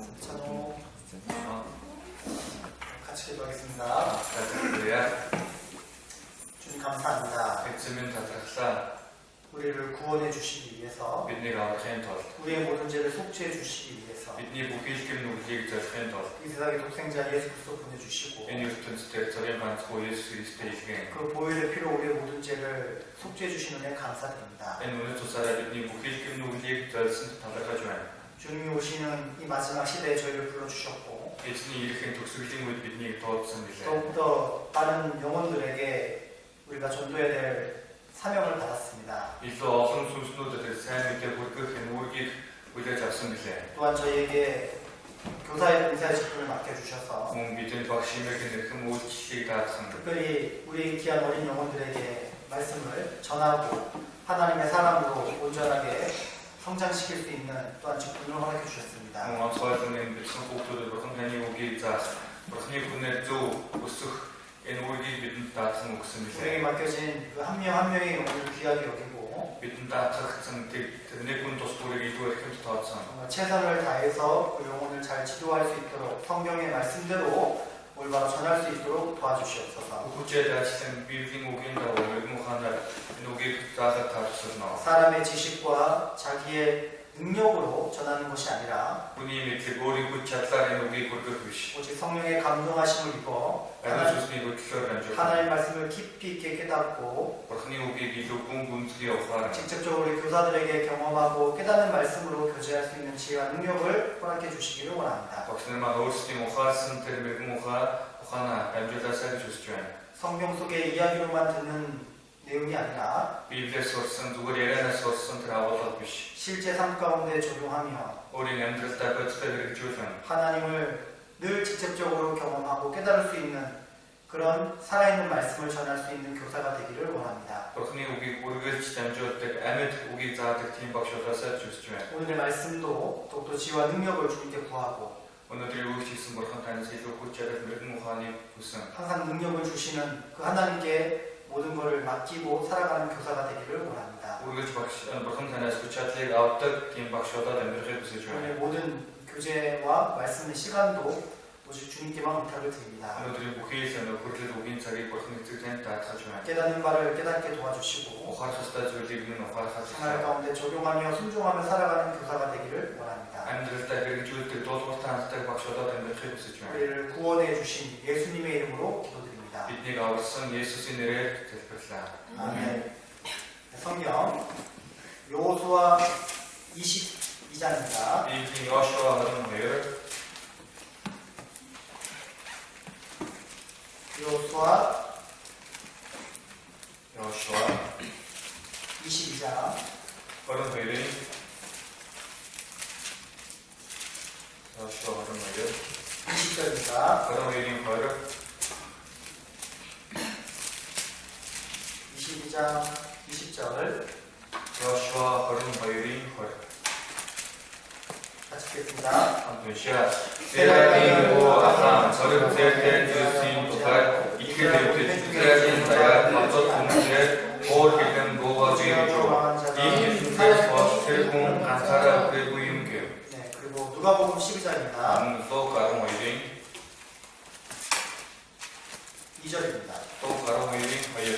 찬호 같이 기도하겠습니다. 할렐루야. 주님 감사합니다. 백지민 다닥사 우리를 구원해 주시기 위해서, 빛내가 캔터 우리의 모든 죄를 속죄해 주시기 위해서 빛내 보기시kim 누구지 저 캔터 이 세상에 독생자 예수 그리스도 보내주시고, 애니스턴 스테 저렴 반스고 예수 그리스도이시게 그 보혈의 피로 우리의 모든 죄를 속죄해 주시는 데 감사드립니다. 엔 오늘 조사라 빛내 보기시kim 누구지 저 쓴 다닥가줘요. 주님이 오시는 이 마지막 시대에 저희를 불러주셨고, 예수님 이렇게 독수리신 것 빛내 더 없습니다. 더욱더 다른 영혼들에게 우리가 전도해야 될 사명을 받았습니다. 이서 어떤 순수노들 삶을 때 볼그 해놓기 우리가 잡습니다. 또한 저희에게 교사의 봉사의 직분을 맡겨주셔서 믿은 박심에게 그 모치 다 참. 특별히 우리 귀한 어린 영혼들에게 말씀을 전하고 하나님의 사람으로 온전하게 성장시킬 수 있는 또한 직분을 허락해 주셨습니다. 소화하는 백성 복도들 성장이 오기 자 무슨 분의 조 우스 엔오기 믿음 다참 없습니다. 우리에게 맡겨진 그 한 명 한 명의 영혼을 귀하게 여기고 믿음 다참 내군 도스토리 이거 이렇게 다참 정말 최선을 다해서 그 영혼을 잘 지도할 수 있도록 성경의 말씀대로 올바로 전할 수 있도록 도와주시옵소서. 구체에 대한 빌딩 오긴다고 외모하나 엔오기 다다 다스나 사람의 지식과 자기의 능력으로 전하는 것이 아니라 분이 밑에 머리 구차다 엔오기 골고루시 오직 성령의 감동하심을 입어 나는 좋습니다. 이거 기억을 하나님의 말씀을 깊이 있게 깨닫고 무슨 오기 기독군 군들이 없어라. 직접적으로 우리 교사들에게 경험하고 깨닫는 말씀으로 교제할 수 있는 지혜와 능력을 허락해 주시기를 원합니다. 박스는만 올스티 모하슨 테르메 모하나 안주다 살 주시죠. 성경 속의 이야기로만 듣는 내용이 아니라 비블리아 소스는 누구리에나 소스는 들어와서 비시. 실제 삶 가운데 적용하며 우리 남들 다 그때 주전. 하나님을 늘 직접적으로 경험하고 깨달을 수 있는 그런 살아있는 말씀을 전할 수 있는 교사가 되기를 원합니다. 박스니 오기 고르게 지담죠 때 아메트 오기 자들 팀 박쇼다 살 주시죠. 오늘의 말씀도 더욱더 지혜와 능력을 주님께 구하고 오늘들 우리 지금 뭐한 단지 또 고쳐를 모하니 무슨 항상 능력을 주시는 그 하나님께 모든 것을 맡기고 살아가는 교사가 되기를 원합니다. 우리 박시 뭐한 단지 고쳐를 아웃덕 팀 박쇼다 덤르게 부시죠. 오늘 모든 교제와 말씀의 시간도 오직 주님께만 부탁을 드립니다. 오늘들 목회에서는 그렇게 오긴 자리 벌써 뜻된 다 가져요. 깨닫는 바를 깨닫게 도와주시고 오하스다 줄리는 오하스 생활 가운데 적용하며 순종하며 살아가는 교사가 되기를 원합니다. 안들 때 줄때 도도스탄 때 박쇼다 덤르게 부시죠. 우리를 구원해 주신 예수님의 이름으로 기도드립니다. 빛내가 우선 예수님을 대표사. 아멘. 성경 여호수아 22장입니다. 이 여호수아 하는 거예요. 여호수아 여호수아 22장 하는 거예요. 여호수아 하는 거예요. 20절입니다. 하는 거예요. 22장 20절 여호수아 하는 거예요. 같이 읽겠습니다. 한번시야 세라핀고 아함 저를 셀때 주신 도달 이렇게 될때 주세라핀 자야 밥솥 공주에 보호되는 뭐가 되겠죠. 이 예수께서 세공 안사라 그리고 윤교 네, 그리고 누가복음 12장입니다. 안소 가롱 어이링 2절입니다. 또 가롱 어이링 어이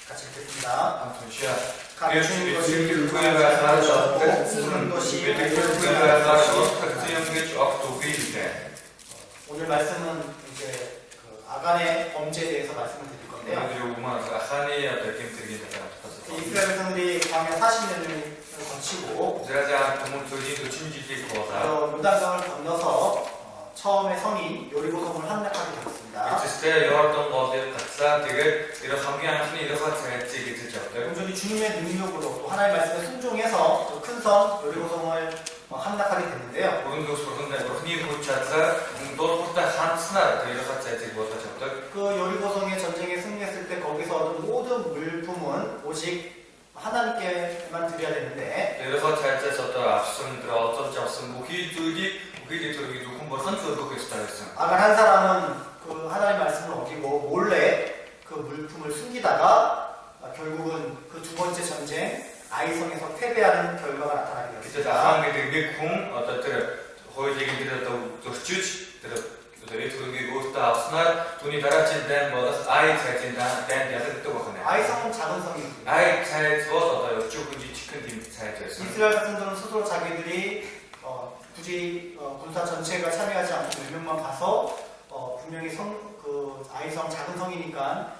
같이 읽겠습니다. 한번시야 감추는 것이 그가 사라졌고 쓰는 것이 그가 사라졌고 특징한 게 쫙도 보이는데 오늘 말씀은 이제 그 아간의 범죄에 대해서 말씀을 드릴 건데요. 오늘의 오만 아하니야 백김 드리겠다. 이스라엘 백성들이 광야 40년을 거치고 제가 동물 조지도 침지기 거다. 요단강을 건너서 처음에 성인 요리고성을 함락하게 되었습니다. 그때 열었던 것에 각자 되게 이런 함께하는 흔히 이런 잘 지게 되죠. 온전히 주님의 능력으로 또 하나님의 말씀에 순종해서 큰 성 요리고성을 함락하게 됐는데요. 모든 것을 그런데 흔히 고쳐서 또 보다 한스나 이런 잘 지게 못하죠. 그 요리고성의 전쟁에 승리했을 때 거기서 얻은 모든 물품은 오직 하나님께만 드려야 되는데 이런 잘 지었던 앞선 들어 어쩐지 앞선 무기들이 누군 뭐 선수도 그랬어요. 아간 한 사람은 그 하나님의 말씀을 어기고 몰래 그 물품을 숨기다가 결국은 그 두 번째 전쟁 아이성에서 패배하는 결과가 나타나게 Kita 되었습니다. akan ngegek хүн одоо тэр хоёр лигийн дээр одоо зөрчиж тэр эд хөргийг өөртөө авснаар түүний дараагийн дан болох ай цайзын данд ялагддаг байна. 아이성은 작은 성입니다. ай цайз бол одоо өчүүхэн жижигхэн тийм цайз байсан. 이스라엘 백성들은 스스로 자기들이 굳이 군사 전체가 참여하지 않고 몇 명만 가서 분명히 그 아이성 작은 성이니까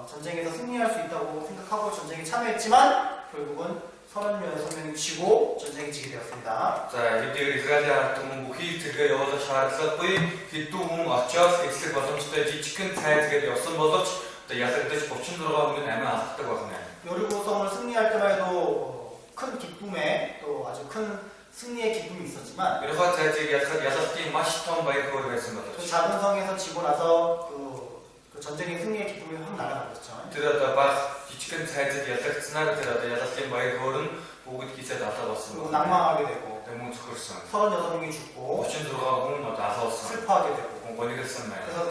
전쟁에서 승리할 수 있다고 생각하고 전쟁에 참여했지만 결국은 36명이 지고 전쟁이 지게 되었습니다. За хэдийгээр Израилийн ард түмэн бүхий тэргээ явуулах шаардлагагүй хэдэн хүн очоод эслэх боломжтой жижигхэн цайз гээд явсан боловч одоо ялагдаж 36 хүн амиа алддаг байна. 여리고성을 승리할 때만 해도 큰 기쁨에 또 아주 큰 승리의 기쁨이 있었지만 Ерхоо цайзыг ялахад ялалтын маш том баяр байсан 그 боловч 작은 성에서 지고 나서 그 전쟁의 승리의 기쁨이 확 날아갔죠. тэр одоо баг жижигхэн цайзыг ялагдсанаар тэр одоо ялалтын баяр нь бүгд гисэд алаа болсон 그리고 байна. 낭망하게 되고 Тэмүүн зөвхөрсөн. 36명이 죽고 36 хүн одоо алуулсан. 슬퍼하게 되고 Хүн гонигдсан байна. 그래서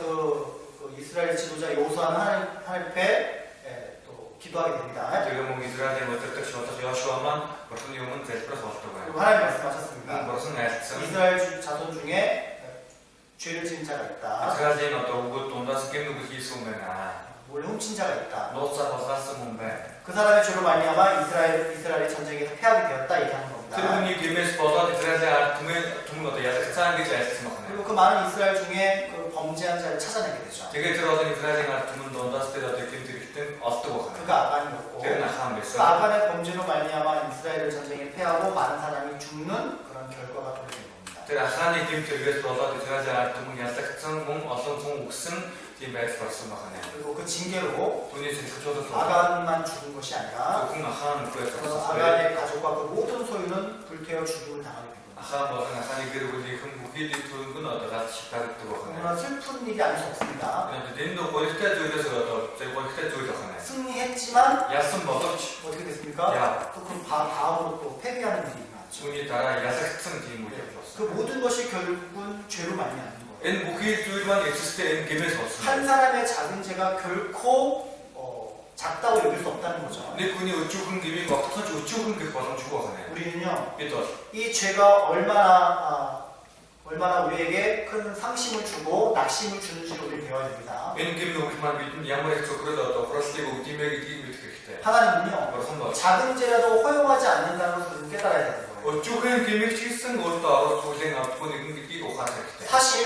그 이스라엘 지도자 요수아는 하나님 앞에 또 기도하게 됩니다. Тэгээ мөн Израилийн өдөртөг шотлох Йошуа маань Бурхны өмнө залбирах болдог байна. 그리고 하나님 Мөн 말씀하셨습니다. Бурхан айлцсан. 이스라엘 자손 중에 죄를 지은 자가 있다. Израилийн одоо өгөөд дундаас гэмнүг хийсэн хүн байна. 몰래 훔친 자가 있다. Нууцаар хулгайлсан хүн байна. 그 사람의 죄로 말미암아 이스라엘이 전쟁에서 패하게 되었다 얘기하는 겁니다. Тэр хүний гэмээс болоод Израилийн ард түмэн одоо ялагдсан гэж айлцсан байна. 그리고 그 많은 이스라엘 중에 그 범죄한 자를 찾아내게 되죠. Тэгээ тэр одоо Израилийн ард түмэн дундаас тэр одоо гэмт хэрэгтэн олдог байна. 그가 아간이었고 Тэр нь Ахан 그 байсан. 아간의 범죄로 말미암아 이스라엘 전쟁에 패하고 많은 사람이 죽는 그런 결과가 보게 된 겁니다. Тэр Аханы гэмт хэрэгээс болоод Израилийн ард түмэн ялагдсан хүн олон хүн өгсөн тийм байдал болсон байна. 그리고 그 징계로 Түүний сэтгэлжүүлэлт 아간만 죽은 것이 아니라 зөвхөн Ахан нүхээс 그래서 болсон. 아간의 가족과 그 모든 소유는 불태워 죽음을 당하게 된 겁니다. Ахан болон Аханы гэр бүлийнхэн бүхий төлөв нь одоо галт шалтгаалдаг байна. 너무나 슬픈 일이 아닐 수 없습니다. Энд гоёртой зүйлээс одоо гоёртой зүйл байна. 승리했지만 Ялсан боловч 어떻게 됐습니까? 야. 또 그 다음으로 또 패배하는 일이 일어났죠. түүний дараа ялагдсан тийм үйл 그 болсон. 모든 것이 결국은 죄로 말미암는 거예요. Энэ бүхий зүйл маань эцэстээ энэ гэмээс болсон. 한 사람의 작은 죄가 결코 작다고 여길 수 없다는 거죠. Нэг хүний өчүүхэн гэмийг огтхож өчүүхэн гэх боломжгүй байна. 우리는요, Бид бол 이 죄가 얼마나 우리에게 큰 상심을 주고 낙심을 주는지를 우리 배워야 됩니다. энэ гэм нүгэл маань бидэнд ямар их зөвхөрөл одоо хурлыг өгдиймээ гэдгийг мэдэх хэрэгтэй. 하나님은요, Бурхан бол 작은 죄라도 허용하지 않는다는 것을 깨달아야 되는 거예요. өчүүхэн гэмийг ч гэсэн өөртөө оруулах хүлээн авдаггүй нэгэн гэдгийг ухаарах хэрэгтэй. 사실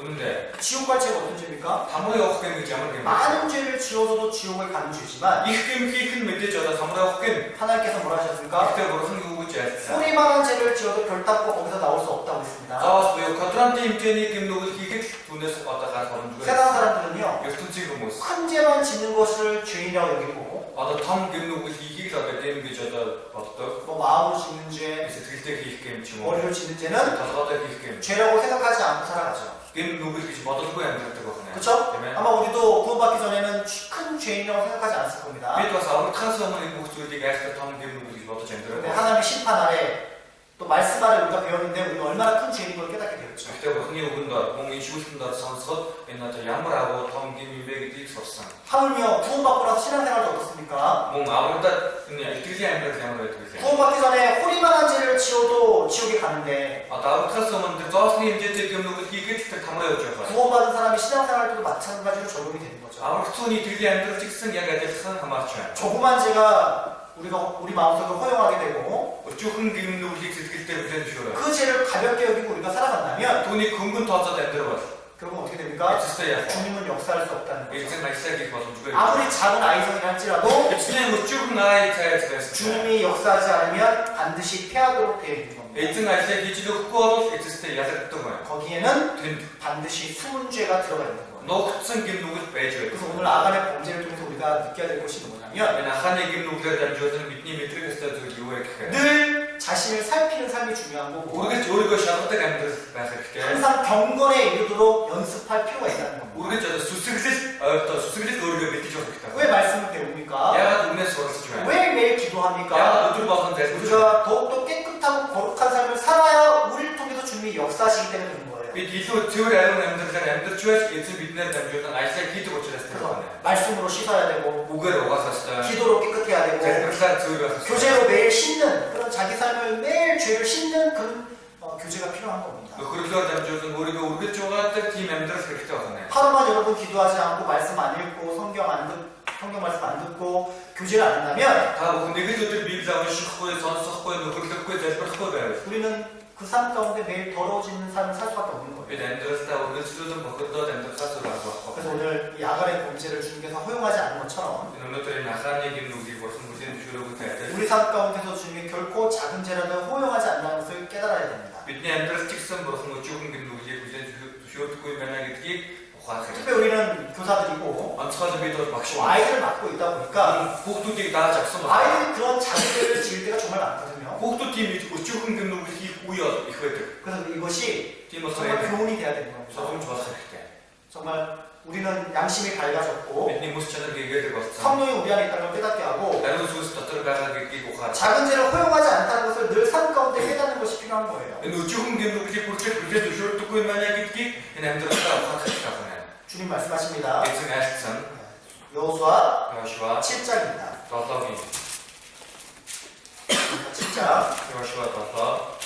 Үнэндээ 지옥 갈 죄가 어떤 죄입니까? хамраа явах гэм гэж ямар гэм бэ? 많은 죄를 지어서도 지옥을 가는 죄지만 Их гэм хийх нь мэдээж одоо хамраа явах гэм. 하나님께서 뭐라 하셨습니까? Гэхдээ бурхан юу гэж ярьсан? 소리만한 죄를 지어도 결단코 거기서 나올 수 없다고 했습니다. Заавал буюу квадранты хэмжээний гэм нүгэл хийхэд түүнээс одоо гарах боломжгүй. 세상 사람들은요, ертөнцийн хүмүүс 큰 죄만 짓는 것을 죄인이라고 여기고 одоо том гэм нүгэл хийхийг л одоо дэм гэж одоо боддог. 뭐 마음으로 짓는 죄, Сэтгэлдээ хийх гэм ч юм уу. 머리로 짓는 죄는 толгойдоо хийх гэм. 죄라고 생각하지 않고 살아가죠. гэм нүгэл гэж бодолгүй амьдардаг байна. 그렇죠? Тийм ээ. 아마 우리도 구원받기 전에는 큰 죄인이라고 생각하지 않았을 겁니다. Бид бас аврагтахаас өмнө энэ бүх зүйлийг айхтар том гэм нүгэл гэж бодож 근데 амьдардаг. 하나님의 심판 아래 또 말씀 아래 우리가 배웠는데 우리가 얼마나 큰 죄인 걸 깨닫게 되었죠. Гэхдээ бурхны үгэнд мөн энэ шүүлтэнд сонсоход энэ одоо ямар агуу том гэм юм бэ гэдгийг сурсан. 하물며 구원받고 나서 신앙생활도 어떻습니까? Мөн аврагдаад энэ итгэлийн амьдрал ямар байдаг вэ? 구원받기 전에 허리만한 죄를 지어도 지옥에 가는데 Одоо аврагтахаас өмнө тэр зоосны хэмжээтэй гэм нүгэл хийгээд тэр хамраа явж байгаа. 구원받은 사람이 신앙생활도 마찬가지로 적용이 되는 거죠. аврагцууны итгэлийн амьдрал ч гэсэн яг адилхан хамаарч байна. 조그만 죄가 우리 마음속에 허용하게 되고 Өчүүхэн гэм нүглийг сэтгэлдээ хүлээн зөвшөөрөө. 그 죄를 가볍게 여기고 우리가 살아간다면 Түүнийг хөнгөн тооцоод амьдрал бол 결국 어떻게 됩니까? эцэстээ яах вэ? 주님은 역사할 수 없다는 거죠. Эцэг ажиллаа хийх боломжгүй. 아무리 작은 아이성이라 할지라도 Эцний өчүүхэн ай цайз байсан. 주님이 역사하지 않으면 반드시 패하도록 되어 있는 겁니다. Эцэг ажиллаа хийж өгөхгүй бол эцэстээ ялагддаг байна. 거기에는 Тэнд 반드시 숨은 죄가 들어가 있는 거예요. нуугдсан гэм нүгэл байж 그래서 байдаг. 오늘 아간의 범죄를 통해서 우리가 느껴야 될 것이 뭐냐면 Энэ Аханы гэм нүглээр дамжуулан бидний мэдрэх ёстой зүйл юу вэ гэхээр 늘 자신을 살피는 삶이 중요한 거고 үргэлж өөрийгөө шалгадаг амьдрал байх хэрэгтэй. 항상 경건에 이르도록 연습할 필요가 있다는 겁니다. Үргэлж одоо сүсэглэл өөрийгөө бэлдэж явах хэрэгтэй. 왜 말씀을 배웁니까? Яагаад үнээс суралцж байна? 왜 매일 기도합니까? 야가 어쩔 방송 됐어. 우리가 더욱더 깨끗하고 거룩한 삶을 살아야 우리를 통해서 주님이 역사하시기 때문에 그런 거예요. Бид илүү цэвэр ариун амьдралаар амьдарч байж эзэн биднээр дамжуулан ажлаа хийдэг учраас тэр байна. 말씀으로 씻어야 되고 Үгээр угаасах ёстой. 기도로 깨끗해야 되고 Залбирлаар цэвэр байх ёстой. 교제로 매일 씻는 그런 자기 삶을 매일 죄를 씻는 그런 교제가 필요한 겁니다. Нөхөрлөөр дамжуулан өөрийгөө үргэлж угаадаг тийм амьдрал хэрэгтэй байна. 하루만 여러분 기도하지 않고 말씀 안 읽고 성경 말씀 안 듣고 교제를 안 한다면 Та бүхэн нэг л өдөр Библийг уншихгүй, сонсохгүй, нөхөрлөхгүй, залбирахгүй байвал 우리는 그 삶 가운데 매일 더러워지는 삶을 살 수밖에 없는 거예요. бид амьдралдаа үргэлжлүүлэн бохирдоод амьдрахаас өөр арга 그래서 байхгүй. 오늘 이 아간의 범죄를 주님께서 허용하지 않은 것처럼 Өнөөдөр энэ ахааны гимнүглийг бурхан бүлээн зөвшөөрөөгүй тайлбар. 우리 삶 가운데서 주님이 결코 작은 죄라도 허용하지 않는 것을 깨달아야 됩니다. Бидний амьдралд ч гэсэн бурхан өчүүхэн гимнүглийг бүлээн зөвшөөрдөггүй байна гэдгийг ухаарах хэрэгтэй. 특히 우리는 교사들이고 Онцгой бид бол багш 아이들을 맡고 있다 보니까 хүүхдүүдийг дааж авсан байна. 아이들이 그런 작은 죄를 지을 때가 정말 많거든요. Хүүхдүүд тийм өчүүхэн гимнүглийг хийх үе их байдаг. 그래서 이것이 Тийм болохоор 정말 교훈이 돼야 되는 겁니다. сонгомж болох хэрэгтэй. 정말 우리는 양심이 밝아졌고 Бидний мэс чанар гэгээлэг болсон. 성령이 우리 안에 있다는 걸 깨닫게 하고 Ариун сүнс дотор байгаа гэдгийг ухаарах. 작은 죄를 허용하지 않다는 것을 늘 삶 가운데 깨닫는 것이 필요한 거예요. Энэ өчүүхэн гимнүглийг бүртгэж бүлээн зөвшөөрдөггүй байна гэдгийг энэ амьдралдаа ухаарах хэрэгтэй байна. 주님 말씀하십니다. Эцэг айлтсан 여호수아 Йошуа 7장입니다. 7-гийн 7장 Йошуа 7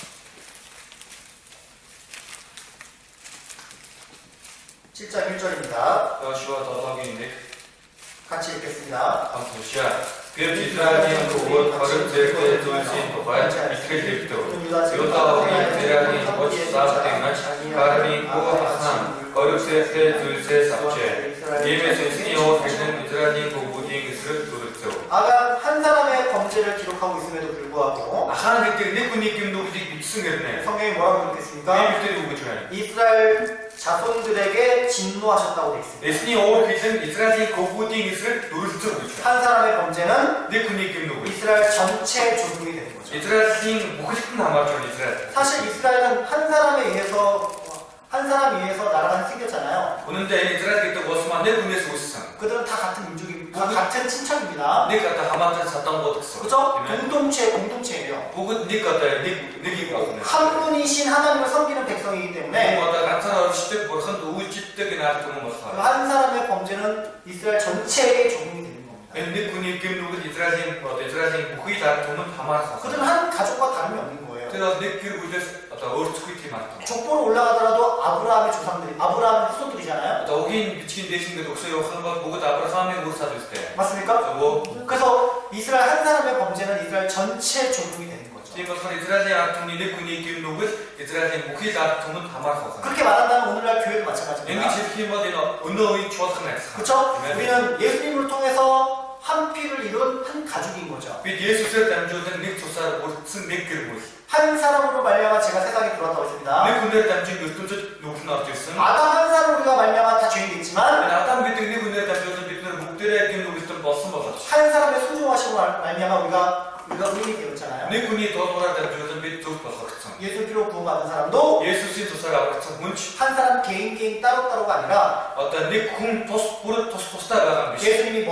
7장 1절입니다. Йошуа 7-гийн 1 같이 읽겠습니다. хамт уншаа. Гэвч Израилийн бүгд хориг зэрэгтэй зүйлсийн тухай итгэл хэвтэв. Юдагийн Израилийн боч заалтын маш Кармын Ахам хориг зэрэгтэй зүйлсээс авчээ. Иймээс эсний уур гэсэн Израилийн бүгдийн эсрэг төрөлцөв. 아간 한 사람의 범죄를 기록하고 있음에도 불구하고 Ахаан гэдэг нэг хүний гимнүглийг бичсэн гэрнэ. 성경이 뭐라고 읽겠습니까? Библиэд үгэж байна. 이스라엘 자손들에게 진노하셨다고 되어 있습니다. Эсний уур гэсэн Израилийн бүгдийн эсрэг төрөлцөв гэж байна. 한 사람의 범죄는 Нэг хүний гимнүгэл. 이스라엘 전체의 조국이 되는 거죠. 이스라엘인 бүхэлд нь хамаарч байна Израиль. 사실 이스라엘은 한 사람에 의해서 나라가 생겼잖아요. Үнэндээ энэ Израиль гэдэг улс маань нэг хүнээс үүссэн. 그들은 다 같은 민족입니다. 같은 친척입니다. Нэг одоо хамаатан садангууд гэсэн. 그죠? 공동체예요. Бүгд нэг одоо нэгийг болно. 한 분이신 하나님을 섬기는 백성이기 때문에 Одоо ганцаар оршдог бурханд үйлчлдэг энэ ард түмэн болохоор. 한 사람의 범죄는 이스라엘 전체에게 적용이 되는 겁니다. Энэ нэг хүний гимнүгэл Израилийн бүхий ард түмэнд хамаарах. 그들은 한 가족과 다름이 없는 거예요. Тэр бол нэг гэр бүлээс одоо өөрчлөхгүй тийм ард түмэн. 족보로 올라가더라도 아브라함의 후손들이잖아요. Одоо угийн бичгийн дээшингд өгсөн явах юм бол бүгд Авраамийн үр сад үстэй. 맞습니까? 그래서 이스라엘 한 사람의 범죄는 이스라엘 전체 적용이 되는 거죠. Тийм болохоор Израилийн ард түмний нэг хүний гимнүгэл Израилийн бүхий ард түмэнд хамаарах байна. 그렇게 말한다면 오늘날 교회도 Ингэж 마찬가지입니다. хэлэх юм бол энэ өнөө үеийн чуулган адилхан. 그렇죠? 우리는 예수님을 통해서 한 피를 이룬 한 가족인 거죠. Бид Есүсээр дамжуулан нэг цусаар бүрдсэн нэг гэр бүл. 한 사람으로 말미암아 제가 세상에 들어왔다고 했습니다. Нэг хүнээр дамжин ертөнцид нүгэл нь орж ирсэн. 아담 한 사람으로 우리가 말미암아 다 죄인이겠지만 Адам гэдэг нэг хүнээр дамжуулан бид нар бүгдээрээ гин нүгэлтэн болсон боловч 한 사람의 순종하심으로 말미암아 우리가 의인이 되었잖아요. нэг хүний доолгороор дамжуулан бид зөв болгогдсон. 예수 피로 구원받은 사람도 Есүсийн цусаар аврагдсан хүнч 한 사람 개인 따로따로가 아니라 одоо нэг хүн бүр тусдаа байгаа юм биш. 예수님이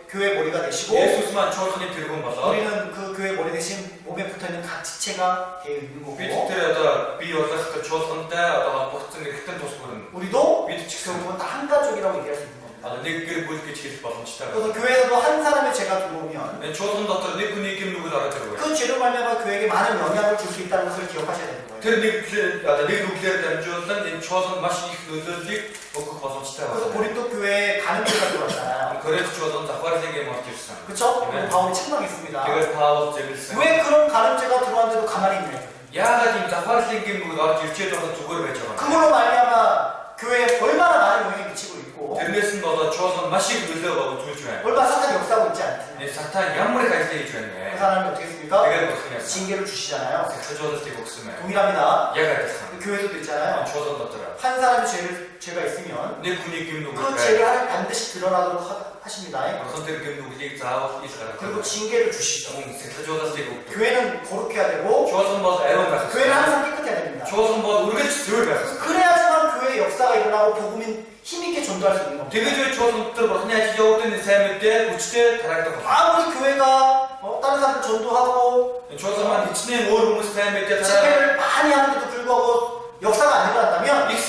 교회 머리가 되시고 Есүс маань чуулганы тэргүүн болоо. 우리는 그 교회 머리 대신 몸에 붙어있는 각 지체가 되어 있는 Бид 거고 тэр одоо бие болох чуулгантай одоо холбогдсон эргэтэн тус бүрэн. 우리도 Бид ч гэсэн 결국은 다 한 가족이라고 얘기할 수 있는 겁니다. одоо нэг гэр бүл гэж хэлэх боломжтой. 그래서 교회에서도 한 사람의 죄가 들어오면 Энэ чуулган дотор нэг хүний гин нүгэл ороод ирвэл 그 죄로 말미암아 교회에게 많은 영향을 줄 수 있다는 것을 기억하셔야 되는 거예요. тэр нэг нүглээр дамжуулан энэ чуулганд маш их нөлөөллийг өгөх боломжтой 그래서 байна. 고린도 교회에 가는 교회가 들어왔잖아요. Коринт чуулган завхарлын юм орж ирсэн. 그렇죠? 바울이 책망했습니다. Тэгээд Паул зэвэлсэн. 왜 그런 가늠죄가 들어왔는데도 가만히 있냐? Яагаад ийм завхарлын юм нүгэл орж ирчээд байгаа зүгээр байж байгаа юм? 그걸로 말미암아 교회에 얼마나 많은 영향이 미치고 있고 Тэрнээс нь болоод чуулган маш их нөлөө өгүүлж байна. 얼마나 사탄이 역사하고 있지 않느냐? Энэ сатан ямар их ажил хийж 그 байна вэ? 사람이 어떻게 했습니까? Тэгээд болох юм. 징계를 주시잖아요. Сэхжүүлэлтийг өгсөн байна. 동일합니다. Яг адилхан. 교회에서도 있잖아요. чуулган дотор 한 사람이 죄가 있으면 нэг хүний гин 그 нүгэл 죄가 반드시 드러나도록 하십니다. Бурхан тэр гин нүглийг заавал ил 그리고 гаргах. 징계를 주시죠. Мөн сэхжүүлэлтийг өгдөг. 교회는 거룩해야 되고 Чуулган бол ариун байх 교회는 хэрэгтэй. 항상 깨끗해야 됩니다. Чуулган бол үргэлж зөв байх хэрэгтэй. 그래야지만 교회의 역사가 일어나고 복음인 힘있게 전도할 수 있는 겁니다. Тэгэж үе чуулган дотор бурхны ажил явагдсан энэ сайн мэдээ хүчтэй тараагдах болно. 아무리 교회가 다른 사람들 전도하고 Энэ чуулган маань хичнээн өөр хүмүүс сайн мэдээ тараагдах 집회를 많이 하는데도 불구하고 역사가 안 일어난다면 их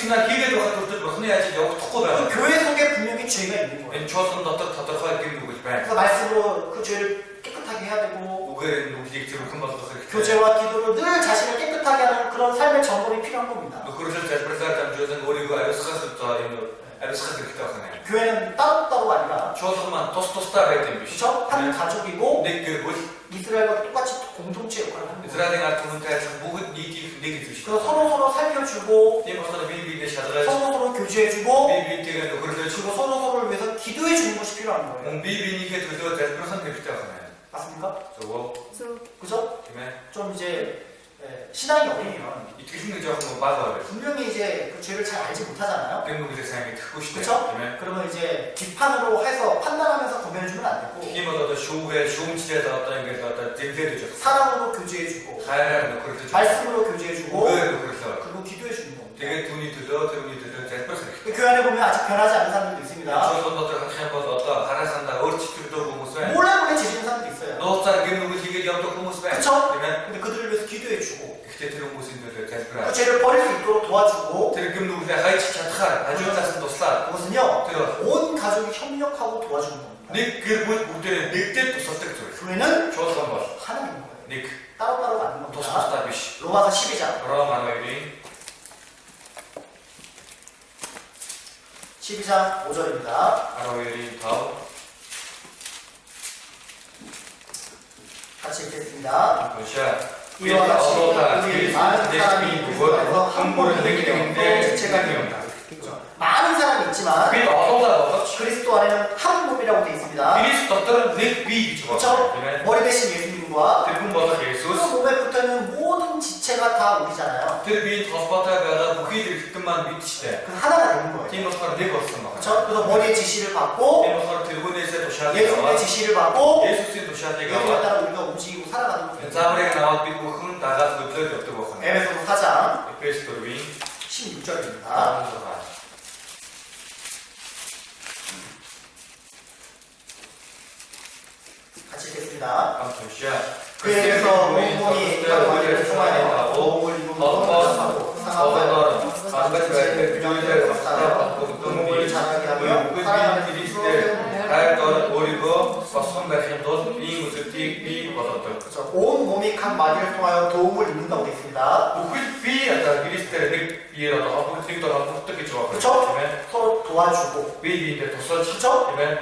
죄가 있는 거예요. Энэ чуулган дотор тодорхой гэм нүгэл байна. 그래서 말씀으로 그 죄를 깨끗하게 해야 되고 Үгээр нүглийг зөвхөн болгох хэрэгтэй. 교제와 기도로 늘 자신을 깨끗하게 하는 그런 삶의 점검이 필요한 겁니다. Нөхөрлөл залбирлаар дамжуулан өөрийгөө ариусгах ариусгах хэрэгтэй байна. 교회는 따로따로가 아니라 Чуулган маань тус тусдаа байдаг юм биш. 그렇죠? 한 가족이고 Нэг гэр бүл 이스라엘과 똑같이 공동체 역할을 합니다. Израилийн ард түмэнтэй адилхан бүгд нийтийн нэг эзэн 그래서 шүү. 서로 살펴주고 Тийм болохоор бие биенээ шалгаж, 서로 교제해주고 бие биентэйгээ нөхөрлөж, 그리고 서로를 위해서 기도해주는 것이 필요한 거예요. мөн бие биенийхээ төлөө залбирах нь хэрэгтэй байна. 맞습니까? зөв 그죠? тийм ээ. 좀 이제 신앙이 어리면 Итгэл нь жоохон бага байна. 분명히 이제 그 죄를 잘 알지 못하잖아요. Гэм нүглээ сайн мэдэхгүй шүү дээ. 그쵸? Тийм ээ. 그러면 이제 비판으로 해서 판단하면서 검열해주면 안 되고 Тийм бол одоо шүүгээ, шүүмжлээд одоо ингээд одоо зэмлээд гэж байна. 사랑으로 교제해주고 Хайраар нөхөрлөж, 말씀으로 교제해주고 үгээр нөхөрлөө. 그리고 기도해주는 겁니다. Тэгээд түүний төлөө залбирах хэрэгтэй. 교회 안에 보면 아직 변하지 않은 사람들도 있습니다. Чуулган дотор харах юм бол одоо хараасандаа өөрчлөгдөв хүмүүс байна. 몰래 몰래 지지는 사람도 있어요. Нууцаар гэм нүгэл хийгээд явдаг хүмүүс байна. 그쵸? Тийм ээ. 근데 그들을 위해서 기도해주고 Гэхдээ тэр хүмүүсийн төлөө 그 залбираа. 죄를 버릴 수 있도록 도와주고 Тэр гэм нүглээ хайж чадхаар хажуудлаас нь туслаад 그것은요 тэр 온 가족이 협력하고 도와주는 겁니다. нэг гэр бүл бүгдээ нэгдээд тусалдаг зүйл. 교회는 Чуулган бол 하나인 거예요. нэг 따로따로가 아닌 тус 겁니다. тусдаа биш. 로마서 12장 Ром 12-ийн 12장 5절입니다. 12-ийн 5 같이 읽겠습니다. уншаа. 이와 같이 어도다 우리 많은 사람이 그리스도에서 한 몸이 되어 지체가 됩니다. 많은 사람이 있지만 бид одоодаа боловч 그리스도 안에는 한 몸이라고 되어 있습니다. Христ дотор нэг бие гэж 그렇죠? байна. Тийм ээ. 머리 대신 예수님과 Тэр хүн болох 그 Есүс 몸에 붙어있는 모든 지체가 다 우리잖아요. тэр биеийн холбоотой байгаа бүхий л эргэтэн маань бид ч дээ. 그 하나가 되는 거예요. Тийм болохоор нэг болсон байна. 그렇죠? 그래서 머리의 지시를 받고 Тийм болохоор тэргүүнээсээ тушаалыг 예수님의 аваад 지시를 받고 Есүсийн тушаалыг 예수님에 аваад 따라 우리가 움직이고 살아가는 거예요. зааврыг аваад бид бүхэн дагаад хөдлөөд явдаг байна. 에베소서 4장 Эфес 4-ийн 16절입니다. 16. 같이 읽겠습니다. 함께 уншаа. 그에게서 온 몸이 각 마디를 통하여 도움을 이루고 하고 어가너 한가지 말때 규정에 그 몸을 자라게 하며 사랑하는 그리스도의 하였던 오리고 서선 백신 돈 이무스티 비 버섯들. 그렇죠. 온 몸이 각 마디를 통하여 도움을 입는다고 되어 있습니다. бүхэл бие одоо 그리스도의 нэг биеэр одоо холбогдлыг холбогддог гэж байгаа. 그렇죠? тийм ээ. 서로 도와주고 бие биендээ тусалж 그렇죠? тийм ээ.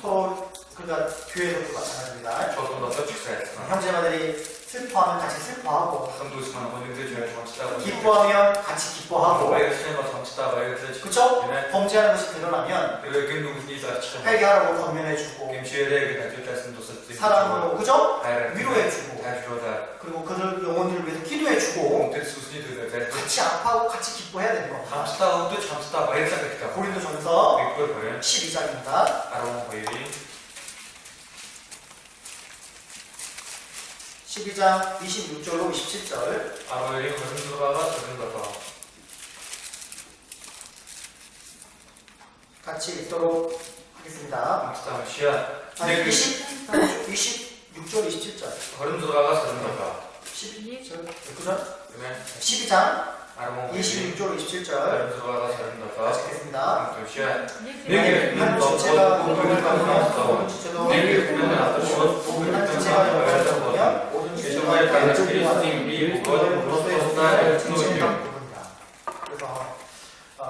서로 그러니까 교회에서도 마찬가지입니다. чуулган дотор ч гэсэн адилхан. 형제마들이 슬퍼하면 같이 슬퍼하고 хан дүүс маань хүнэмжиж байж хамтдаа 기뻐하면 같이 기뻐하고 баярлсан бол хамтдаа баярлаж 그렇죠? тийм ээ. 범죄하는 것이 드러나면 그리고 гэм нүглийг зарчих юм. 회개하라고 권면해주고 гэмшээрээ гэж ажигласан тусалж 사랑으로 그죠? хайраар 위로해주고 хайрлуулаад 그리고 그들 영혼들을 위해서 기도해주고 тэр сүсний төлөө зарж 같이 아파하고 같이 기뻐해야 되는 겁니다. хамтдаа өвдөж хамтдаа баярлах хэрэгтэй. 고린도전서 Нэгдүгээр Коринт 12장입니다. 12-ийн 12장 26절로 27절 12-ийн 26-аас 27. 같이 읽도록 하겠습니다. хамтдаа уншаа. 아니, нэг 26절 27절 26-аас 27. 12절 그죠? тийм ээ. 12장 12-ийн 26절 27절 26-аас 27. 같이 읽겠습니다. уншаа. 한 지체가 공동을 가지면 모든 지체도 모든 지체가 영광을 받으며 모든 지체가 그리스도의 비 그리스도의 지체가 그래서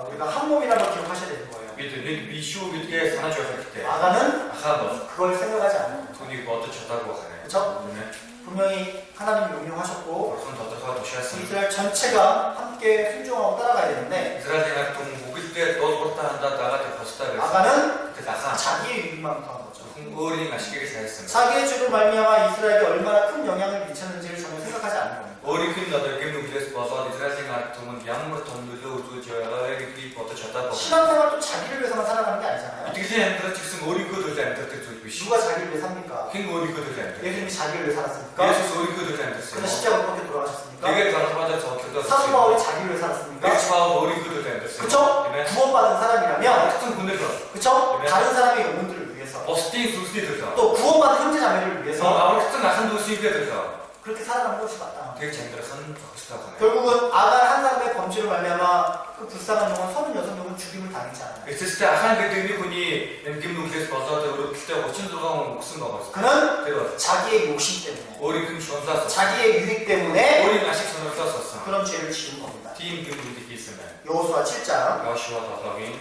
우리가 한 몸이라는 걸 기억하셔야 되는 거예요. бид нэг бие шүү гэдгээ санаж байх хэрэгтэй. 아가는 ахаа бол 그걸 생각하지 않는 거예요. түүнийг бодож чадаагүй байна. 그렇죠? тийм ээ. 분명히 하나님 명령하셨고 Бурхан тодорхой тушаасан. 이스라엘 전체가 함께 순종하고 따라가야 되는데 Израилийн ард түмэн бүгдээ дуулууртаа хандаад дагаад явах хэрэгтэй байсан. 아가는 тэр ахаа 자기의 유익만 구한 거죠. хүн өөрийн ашигыг сайсан. 자기의 죽을 말미암아 이스라엘에 얼마나 큰 영향을 미쳤는지를 전혀 생각하지 않는 겁니다. өөрийнх нь одоо гэм нүглээс болоод Израилийн ард түмэнд ямар том нөлөө үзүүлж байгааг гэдгийг бодож чадаагүй. 신앙생활도 자기를 위해서만 살아가는 게 아니잖아요. итгэлийн амьдрал ч гэсэн өөрийнхөө төлөө амьдрдаг зүйл биш. 누가 자기를 위해 삽니까? хэн өөрийнхөө төлөө амьдрах? 예수님이 자기를 위해 살았습니까? Есүс өөрийнхөө төлөө амьдрсан. 그래서 십자가 그렇게 돌아가셨습니까? Тэгээд гаргамаад цогцолдоо. 사도 바울이 자기를 위해 살았습니까? Гэж Паул өөрийнхөө төлөө амьдрсан. 그쵸? тийм ээ. 구원받은 사람이라면 Огцон хүнэл бол. 그쵸? 다른 사람의 영혼들을 위해서 Бусдын сүнсний төлөө. 또 구원받은 형제자매를 위해서 аврагдсан ахын дүүсийнхээ төлөө. 그렇게 살아가는 것이 마땅합니다. 되게 잘 들어서는 적시다고. 결국은 아갈 한 사람의 범죄로 말미암아 그 불쌍한 영혼 36명은 죽임을 당했지 않아요. 있을 때 아한 그들이 분이 김동기에서 벗어나고 그때 어쩐 들어가면 목숨 먹었어. 그는 그래서 자기의 욕심 때문에, 우리 금 전사 자기의 유익 때문에 우리 나식 전을 썼었어. 그런 죄를 지은 겁니다. 팀 김동기 있으면 여호수아 7장 여시와 다섯이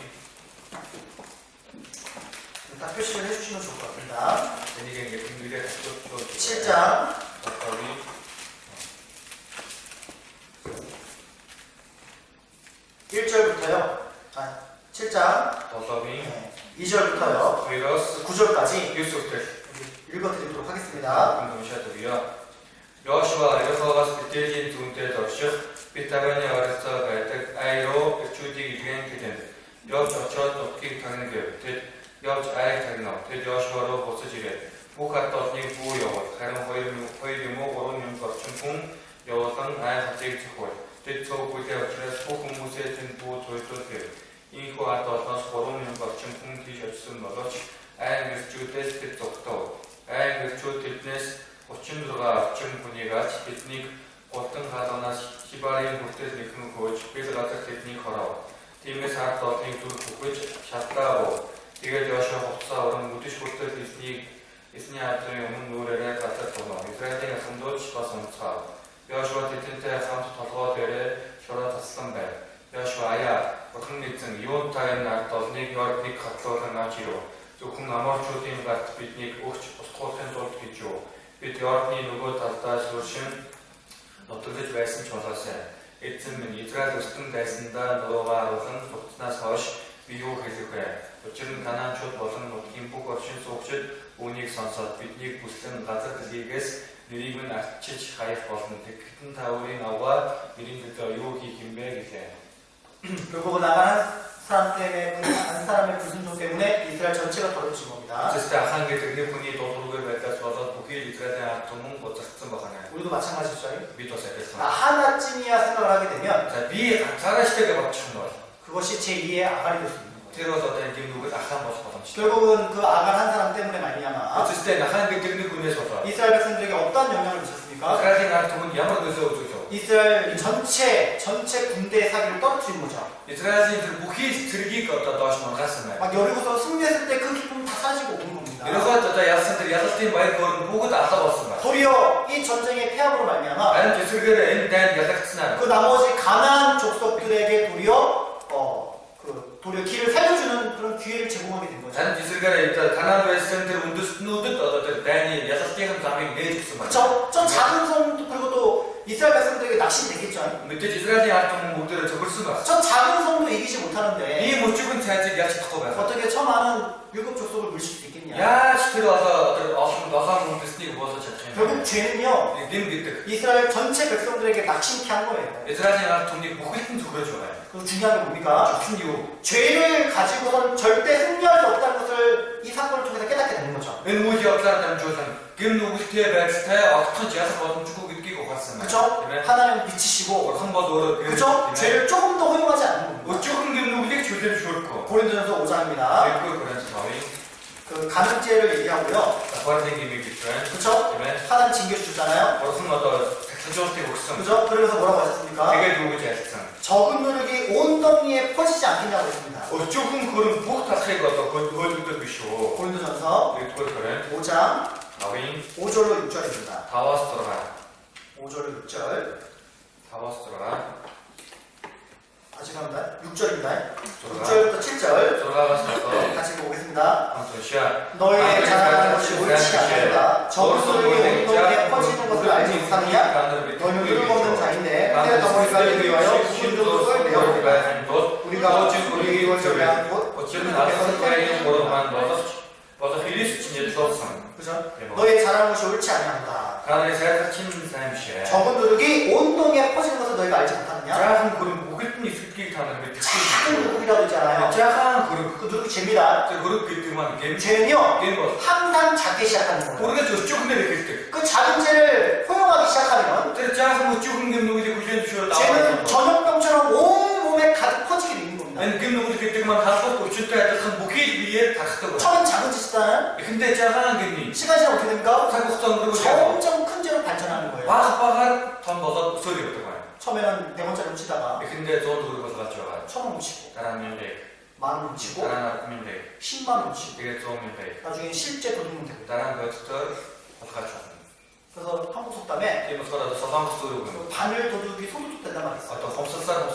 다 표시를 해주시면 좋을 것 같습니다. 이게 김동기의 7장 다섯이 1절부터요. 7장 다섯이 2절부터요. 바이러스 9절까지 유스트 읽어드리도록 하겠습니다. 공동시하도요. 여호수아 여호와가 그때진 두운데 덕시 비타가니 어렸어 갈때 아이로 주디 유행 기된 여저저 덕기 타는 여 아이 타는 여호수아로 벗어지래 목았더니 부여와 다른 허이르모 오른 것중궁 여호상 아이 갑자기 çıx고 대초 보게 어쩌서 소금무새 등부 돌돌들 이후 아떠서 오른 것중궁 디셔츠 넣어서 아이 미스주 테스트 독도 아이 미스주 티트니스 호칭들과 좀 분위기가 테크닉 어떤 가서나 시바린 볼때 느끼는 거 집에서 테크닉 걸어 팀에서 할때 테크닉 두고 샷가고 이게 저셔 법사 어른 무디시 볼때 테크닉 있으니 아들이 오는 노래를 갖다 떠나 이스라엘의 성도 치바선차 여호수아 테텐테 삼수 더더 되래 저라 다스선배 여호수아야 어흥리증 이온타인 나떠니 여르니 갖다 나지로 조금 아마추어팀 같은 비트닉 옥치 스코어텐 돌기죠 бид Йордны нөгөө талдаа шүүшин нутагт байсан ч болоосай. Эцэг минь Израиль өстөн байсандаа нуруугаар улан нутагтнаас хойш би юу хэлэх вэ? Учир нь Канаанчууд болон нутгийн бүх оршин суугчид үүнийг сонсоод биднийг бүслэн газар дэлхийгээс нэрийг нь ардчиж хаях болно. Тэгэхдээ та өөрийн аваа нэрийн төлөө юу хийх юм бэ гэлээ. 결국은 아갈 한 사람의 불순종 때문에 이스라엘 전체가 더러워진 겁니다. 진짜 한 개 되게 분이 도둑을 맺다 써서 독일 이스라엘의 아tom은 못 작성 먹하네. 우리도 마찬가지죠. 믿어서 됐어. 하나쯤이야 생각을 하게 되면 자, 미 자라 시대가 맞춘 거야. 그것이 제2의 아갈이 될 수 있는 거예요. 들어서 된 김누구 낙한 모습 보던 시대. 결국은 그 아갈 한 사람 때문에 말미암아 어쨌을 때 낙한 게 되는 군에서 이스라엘 백성들에게 어떤 영향을 미쳤습니까? 이스라엘 아tom은 야만 그래서 어쩌죠. 이스라엘 전체 군대의 사기를 떨어뜨린 거죠. 이스라엘인들 무기 들기 거다 다시 만났으면. 막 여리고서 승리했을 때 그 기쁨 다 사라지고 오는 겁니다. 이러고 또 야선들 야선팀 많이 거는 보고 다 알아봤습니다. 도리어 이 전쟁의 패함으로 말미암아 아니 이스라엘의 엔단 야삭스나. 그 나머지 가나안 족속들에게 도리어 길을 살려주는 그런 기회를 제공하게 된 거죠. 아니 이스라엘의 일단 가나안 웨스턴들 운두스누드 어떤 다니 야삭팀은 담이 내줬습니다. 그렇죠. 저 작은 성도 그리고 또 이스라엘 백성들에게 낚시 되겠죠. 밑에 이스라엘의 아톰은 못들어 적을 수가. 저 작은 성도 이기지 못하는데 이 못 죽은 자지 야치 듣고 봐. 어떻게 저 많은 율법 족속을 물실 수 있겠냐. 야 시들어서 나상 비스니까 벗어 쳤지. 결국 죄는요 이스라엘 전체 백성들에게 낚시케 한 거예요. 이스라엘이 아톰이 보고 싶은 적을 좋아해. 그 중요한 게 뭡니까? 좋은 이유. 죄를 가지고선 절대 승리할 수 없다는 것을 이 사건을 통해서 깨닫게 되는 거죠. 은무지 없다는 조선. 김누구스티에 백스타에 어떤 지하서 버튼 주고 느끼고 갔습니다. 그죠? 하나님은 빛이시고 한 번도 그죠? 죄를 조금 더 허용하지 않는 겁니다. 조금 김누구에게 죄를 줄 거. 고린도전서 5장입니다. 그걸 그런지 사위. 그 가늠죄를 얘기하고요. 과생김이 비트렌. 그쵸? 하나님 징계주잖아요. 무슨 어떤 대조한테 목숨. 그죠? 그러면서 뭐라고 하셨습니까? 되게 누구지 했어. 적은 누룩이 온 덩이에 퍼지지 않겠냐고 했습니다. 조금 그런 복 다스리고 또 그걸 비쇼. 고린도전서 그걸 그래. 5장 사위. 5절로 6절입니다. 다 와서 들어가. 5절로 6절. 다 와서 들어가. 다시 갑니다. 6절입니다. 들어가. 6절부터 7절. 들어가서 같이 보겠습니다. 안토시아. 너의 자랑하는 것이 옳지 않는다. 적은 누룩이 온 덩이에 퍼지는 것을 알지 못하느냐? 너는 누룩 없는 자인데 새 덩어리가 되기 위하여 굳은 누룩을 내어버리라. 우리가 우리 이원을 위한 곳 어찌든 앞에서 태양의 보로만 너서 힐리스 친일 수없음. 그죠? 너의 자랑하는 것이 옳지 않는다. 가나의 잘 갇힌 사람이시에. 적은 누룩이 온 덩이에 퍼지는 것을 너희가 알지 못하느냐? 작은 그런 목일뿐이 습기 타는 게 작은 누룩이라도 있잖아요. 작은 그런 그 누룩이 죄입니다. 그렇게 그만 게임 죄는요 게임 거. 항상 작게 시작하는 거예요. 우리가 저 조금 내릴 때. 그 작은 죄를 허용하기 시작하면 저 작은 뭐 조금 gem누구지 구전 주어 죄는 전염병처럼 온 몸에 가득 퍼지게 되는 겁니다. 아니 gem누구지 그때만 가서 고칠 때 한 목이 위에 다 갔다고. 처음엔 작은 짓이잖아요. 근데 작은 gem이 시간이 어떻게 됩니까? 사국성 그리고 점점 큰 죄로 발전하는 거예요. 와 처음에는 100원짜리 훔치다가 근데 돈 우리가 가져가. 1,000원 훔치고 나라면 돼. 10,000원 훔치고 나라 하면 돼. 10만 원 훔치고 이게 좋으면 돼. 나중에 실제 도둑은 되고. 나라 것들 가져가. 그래서 한국 속담에 이거 서라도 서방 스토리고. 바늘 도둑이 소도둑 된단 말이 있어요. 또 험석살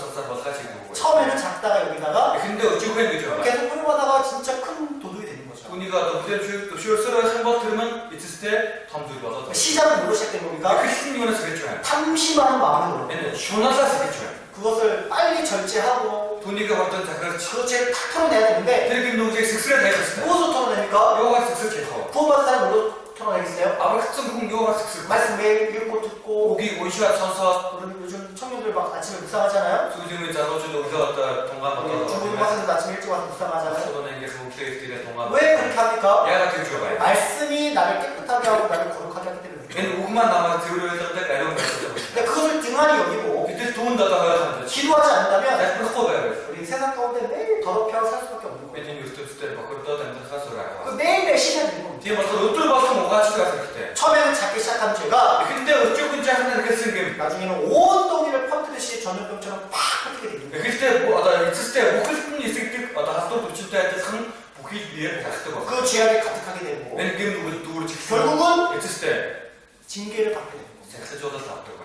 같이 보고. 처음에는 작다가 여기다가 근데 어찌고 했죠? 계속 활용하다가 진짜 큰 도둑이 되는 거죠. 우리가 또 무대 쇼스를 한번 들으면 있을 때 탐들이 와서 시작은 뭐로 시작된 겁니까? 그 신경을 쓰겠죠. 탐심하는 마음으로 얘는 쇼나사 쓰겠죠. 그것을 빨리 절제하고 돈이가 어떤 자그를 그것을 탁 털어내야 되는데 되게 농제 섹스를 내줬어요. 무엇으로 털어냅니까? 요가 섹스 제거. 구원받은 사람이 뭘로 털어내겠어요? 아마 특성공 요가 섹스. 말씀 매일 읽고 듣고 고기 원시와 천사. 우리 요즘 청년들 막 아침에 묵상하잖아요. 수중의 자로주도 우리가 어떤 동감 우리 중국 가서도 아침에 일찍 와서 묵상하잖아요. 서도는 게 목대들의 동감. 왜 그렇게 합니까? 야가 들어가요. 말씀이 나를 깨끗하게 하고 나를 거룩하게 하기 때문에 얘는 오구만 남아 들으려 했는데 애를 맺었죠. 근데 그것을 등한히 여기고 그때 돈 다다가 한다. 기도하지 않는다면 잘 끊어봐야 돼. 우리 세상 가운데 매일 더럽혀서 살 수밖에 없는 거예요. 왜냐면 요즘 때 막그걸 떠다니는 사소가. 그 매일매일 시간이 있는 겁니다. 뒤에 막그 어쩔 봐서 뭐가 치가 그때. 처음에는 작게 시작한 죄가 근데 어쩌고저쩌고 하는 게 쓴 게. 나중에는 온 동이를 퍼뜨듯이 전염병처럼 팍 퍼뜨게 됩니다. 그때 뭐 아다 있을 때 먹고 싶은 게 있을 때 아다 하도 붙일 때상 복이 위에 닿을 거. 그 죄악이 가득하게 되고 맨 누구 누구를 결국은 있을 때 징계를 받게 됩니다. 섹스 조다 나왔다고.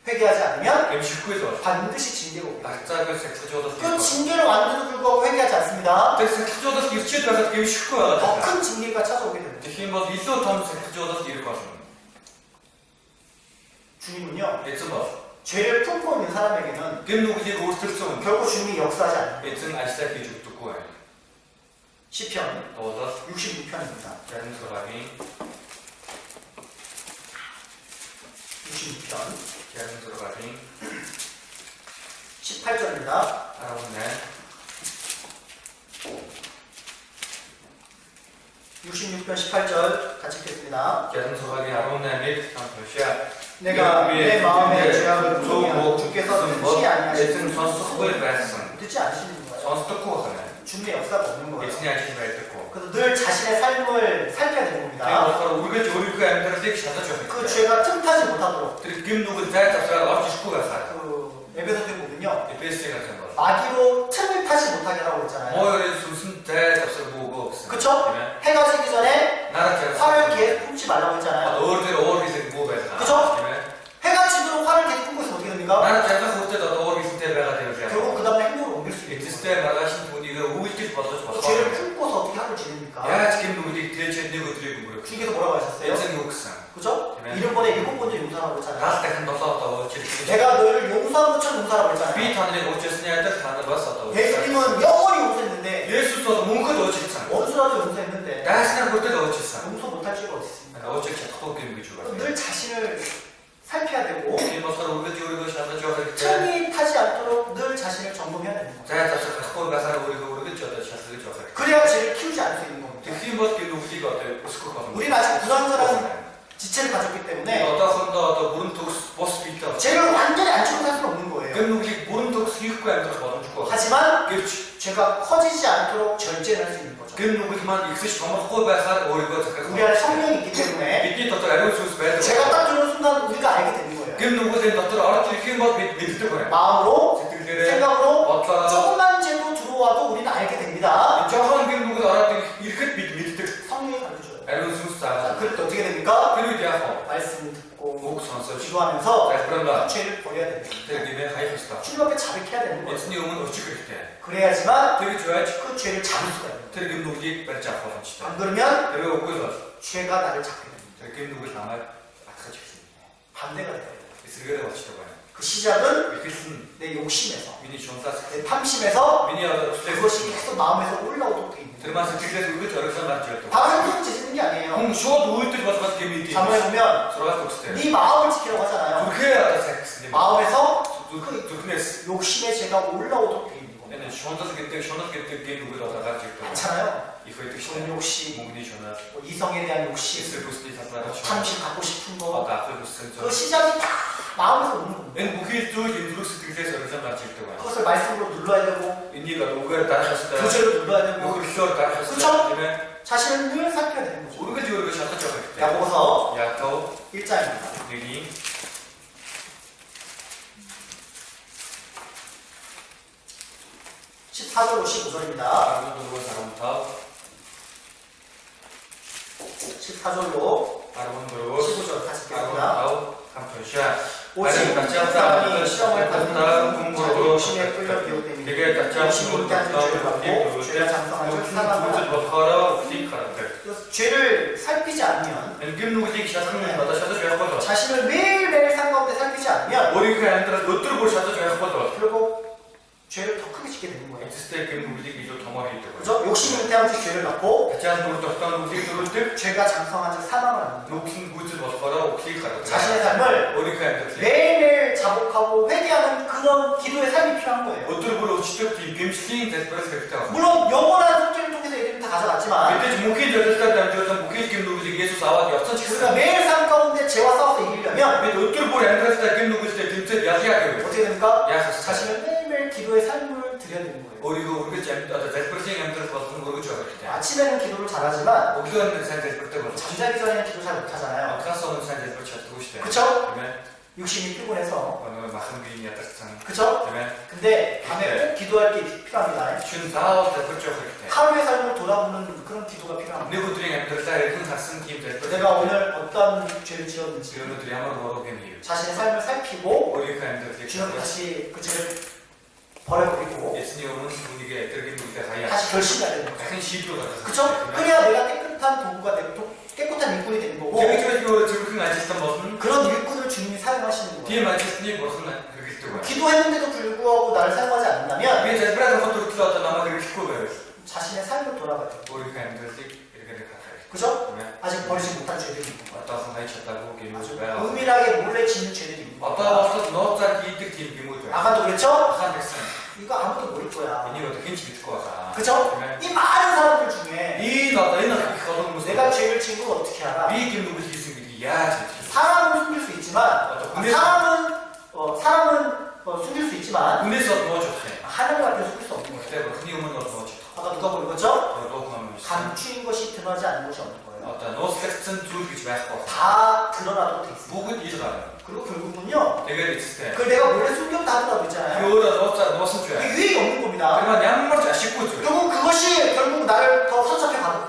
회개하지 않으면 M19에서 반드시 징계가 옵니다. 낙자가 섹스 조다. 그 징계를 완전히 불구하고 회개하지 않습니다. 섹스 조다 유치에 들어가서 M19가 더 큰 징계가 찾아오게 됩니다. 대신 뭐 있어 탐 섹스 조다 이럴 것 같습니다. 주님은요, 예전 뭐 죄를 품고 있는 사람에게는 누구지 로스트성 결코 주님이 역사하지 않아요. 예전 아시다시피 쭉 듣고 와요. 시편 또서 66편입니다. 다른 사람이 66편 다른 사람이 18절입니다. 알아보네. 66편 18절 같이 읽겠습니다. 다른 사람이 알아보네 및 한편이야. 내가 내 마음의 죄악을 부정하여 주께서 듣지 예전 아니하시는 선수를 발생. 듣지 않으시는 거예요. 선수 듣고 하네. 주님의 역사가 없는 거예요. 예전에 아시지 말 듣고. 그래서 늘 자신의 삶을 살펴야 되는 겁니다. 내가 우리가 우리가 ember을 되게 찾아줘. 그 죄가 틈타지 못하도록 그리고 김누군 대답사가 없이 싶고가 살아. 그 에베소 때 보면요, 에베스에 같은 거. 마귀로 틈을 타지 못하게 하라고 했잖아요. 뭐에 무슨 대답사 뭐고 없어. 그쵸? 해가 지기 전에 나라 화를 계속 품지 말라고 했잖아요. 어른들 어리색 뭐가 있어. 그쵸? 해가 지도록 화를 계속 품고 있으면 어떻게 됩니까? 나는 제가 볼 때도 어리색 때가 되지. 결국 그 다음에 행동을 옮길 수 있는 있을 거예요. 때 나가신 분이 그 우일길 받아서 그 죄를 품고서 어떻게 하루 지냅니까? 야 지금 누구지 대체 누구 드리고 그래. 주님께서 뭐라고 하셨어요? 인생 욕상. 그죠? 네. 7번에 7번째 용서하라고 했잖아요. 다섯 때 한번 썼다고 지금. 내가 너를 용서한 것처럼 용서하라고 했잖아요. 비탄에 어째서냐 할때 단어 봤었다고. 예수님은 영원히 용서했는데 예수 써도 문구도 어쨌잖아. 원수라도 용서했는데 나시나 볼 때도 어쨌어. 용서 못할 죄가 어디 있습니까? 어쨌지 또 게임 주가. 늘 자신을 살펴야 되고 뭐 서로 우리가 우리가 샤다죠 할 때. 틈이 타지 않도록 늘 자신을 점검해야 되는 거죠. 자, 다시 갖고 가서 우리가 저다 샤스 저. 그래야 죄를 키우지 않을 수 있는 겁니다. 특히 뭐 기도 우리가 어때? 스코 가. 우리는 아직 불완전한 지체를 가졌기 때문에 어떤 모른 톡 버스 있다. 죄를 완전히 안 치고 살 수는 없는 거예요. 그럼 우리 모른 톡 수익과 안 들어서 주고. 하지만 그렇지. 죄가 커지지 않도록 절제를 할 수 있는 거죠. 그럼 우리만 익숙이 정말 꼬바사 오리고 잠깐. 우리 안에 성령이 있기 때문에 믿기 더 알고 있을 수 있어요. 죄가 딱 들어오는 순간 우리가 알게 되는 거예요. 그럼 누구든 더 알아듣기 이렇게 뭐 믿을 거야. 마음으로, 새들들의 생각으로 어떤 조금만 죄도 들어와도 우리는 알게 됩니다. 저한 그 누구도 알아듣기 이렇게 믿을 성령이 가르쳐줘요. 알고 있을 수 자, 있어. 그럴 때 어떻게 됩니까? 그리고 대하고 말씀을 듣고 목 선서 기도하면서 그런가. 죄를 버려야 됩니다. 되게 하이퍼스타. 주님 앞에 자백해야 되는 거예요. 예수님 오면 어찌 그렇게. 그래야지만 되게 좋아야지. 그 죄를 잡을 수가 있는 거예요. 되게 누구지 빨리 잡고 합시다. 안 그러면 내가 오고서 죄가 나를 잡게 됩니다. 되게 누구 정말 아까 చెప్ప습니다. 반대가 돼요. 이스라엘에 왔지도 봐요. 그 시작은 이것은 내 욕심에서, 미니 존사스. 내 탐심에서 미니 어떤 그것이 계속 마음에서 올라오도록 돼 있는 거예요. 들어가서 그래서 우리가 저렇게 맞죠. 바로 행동 제지는 게 아니에요. 홍쇼 누울 때 와서 가서 개미디. 자문에 보면 들어가서 없을 때. 네 마음을 지키라고 하잖아요. 그렇게 해야 섹스. 마음에서 두근했어. 욕심의 죄가 올라오도록 돼 있는 거예요. 얘는 쇼너스 그때 게임으로 다가 지금. 많잖아요. 이거 이렇게 돈 욕심, 목니 쇼너. 뭐 이성에 대한 욕심, 있을 곳이 다스라. 탐심 갖고 싶은 거. 나쁠 곳은 그 시작이 다 마음에서 오는 겁니다. 얘는 목이 또 인도록스 등에서 여기서 맞을 때가. 그것을 말씀으로 눌러야 되고 인디가 누구를 따라했을 때. 교제로 눌러야 되고 누구를 휘어를 따라했을 그쵸? 때. 자신을 늘 살펴야 되는 거죠. 우리가 지금 이거 샷을 잡을 때. 야고보서 야고 1장입니다. 여기 14절로 15절입니다. 사람은 누구 사람부터 14절로 사람은 누구 15절 같이 읽겠습니다. 사람부터 감토시아 오직 같이 사람이 시험을 받는다 받는 자기 공부로 욕심에 끌려 비웃됨이 되게 욕심이 있게 하는 죄를 받고 죄가 장성한 즉 사망을 죄를 살피지 않으면 자신을 매일매일 산 가운데 살피지 않으면 결국 죄를 더 크게 짓게 되는 거예요. 그죠? 욕심이 있게 하는 즉 죄를 낳고 죄가 장성한 즉 사망을 합니다. 자신의 삶을 매일매일 자복하고 회개하는 그런 기도의 삶이 필요한 거예요. 물론 영원한 속죄를 통해서 예수님 다 가져갔지만 우리가 매일 삶 가운데 죄와 싸워서 이기려면 어떻게 됩니까? 자신을 매일매일 기도의 삶을 드려야 되는 거예요. 아침에는 기도를 잘하지만 잠자기 전에는 기도 잘 못하잖아요. 그쵸? 욕심이 피곤해서. 그쵸? 근데 밤에 꼭 기도할 게 필요합니다. 하루의 삶을 돌아보는 그런 기도가 필요합니다. 내가 오늘 어떤 죄를 지었는지 자신의 삶을 살피고 주님 다시 그 죄를 버려버리고 다시 결심해야 되는 거예요. 그쵸? 그래야 내가 깨끗한 도구가 되고 깨끗한 일꾼이 되는 거고 그런 일꾼을 주님이 사용하시는 거예요. 기도했는데도 불구하고 나를 사용하지 않는다면 자신의 삶을 돌아봐야 돼요. 그죠? 아직 버리지 못한 죄들이 있는 거예요. 은밀하게 몰래 짓는 죄들이 있는 거예요. 아까도 그랬죠? 이거 아무도 모를 거야. 그죠? 이 많은 사람들 중에 내가 죄를 지은 걸 어떻게 알아? 사람은 숨길 수 있지만 사람은 숨길 수 있지만 하나님 앞에 숨길 수 없는 거예요. 아까 누가 보였죠? 감추인 것이 드러나지 않는 것이 없는 거예요. 다 드러나도록 돼 있습니다. 그리고 결국은요, 그걸 내가 몰래 숨겼다 하더라도 있잖아요. 이게 유익이 없는 겁니다. 결국 그것이 결국 나를 더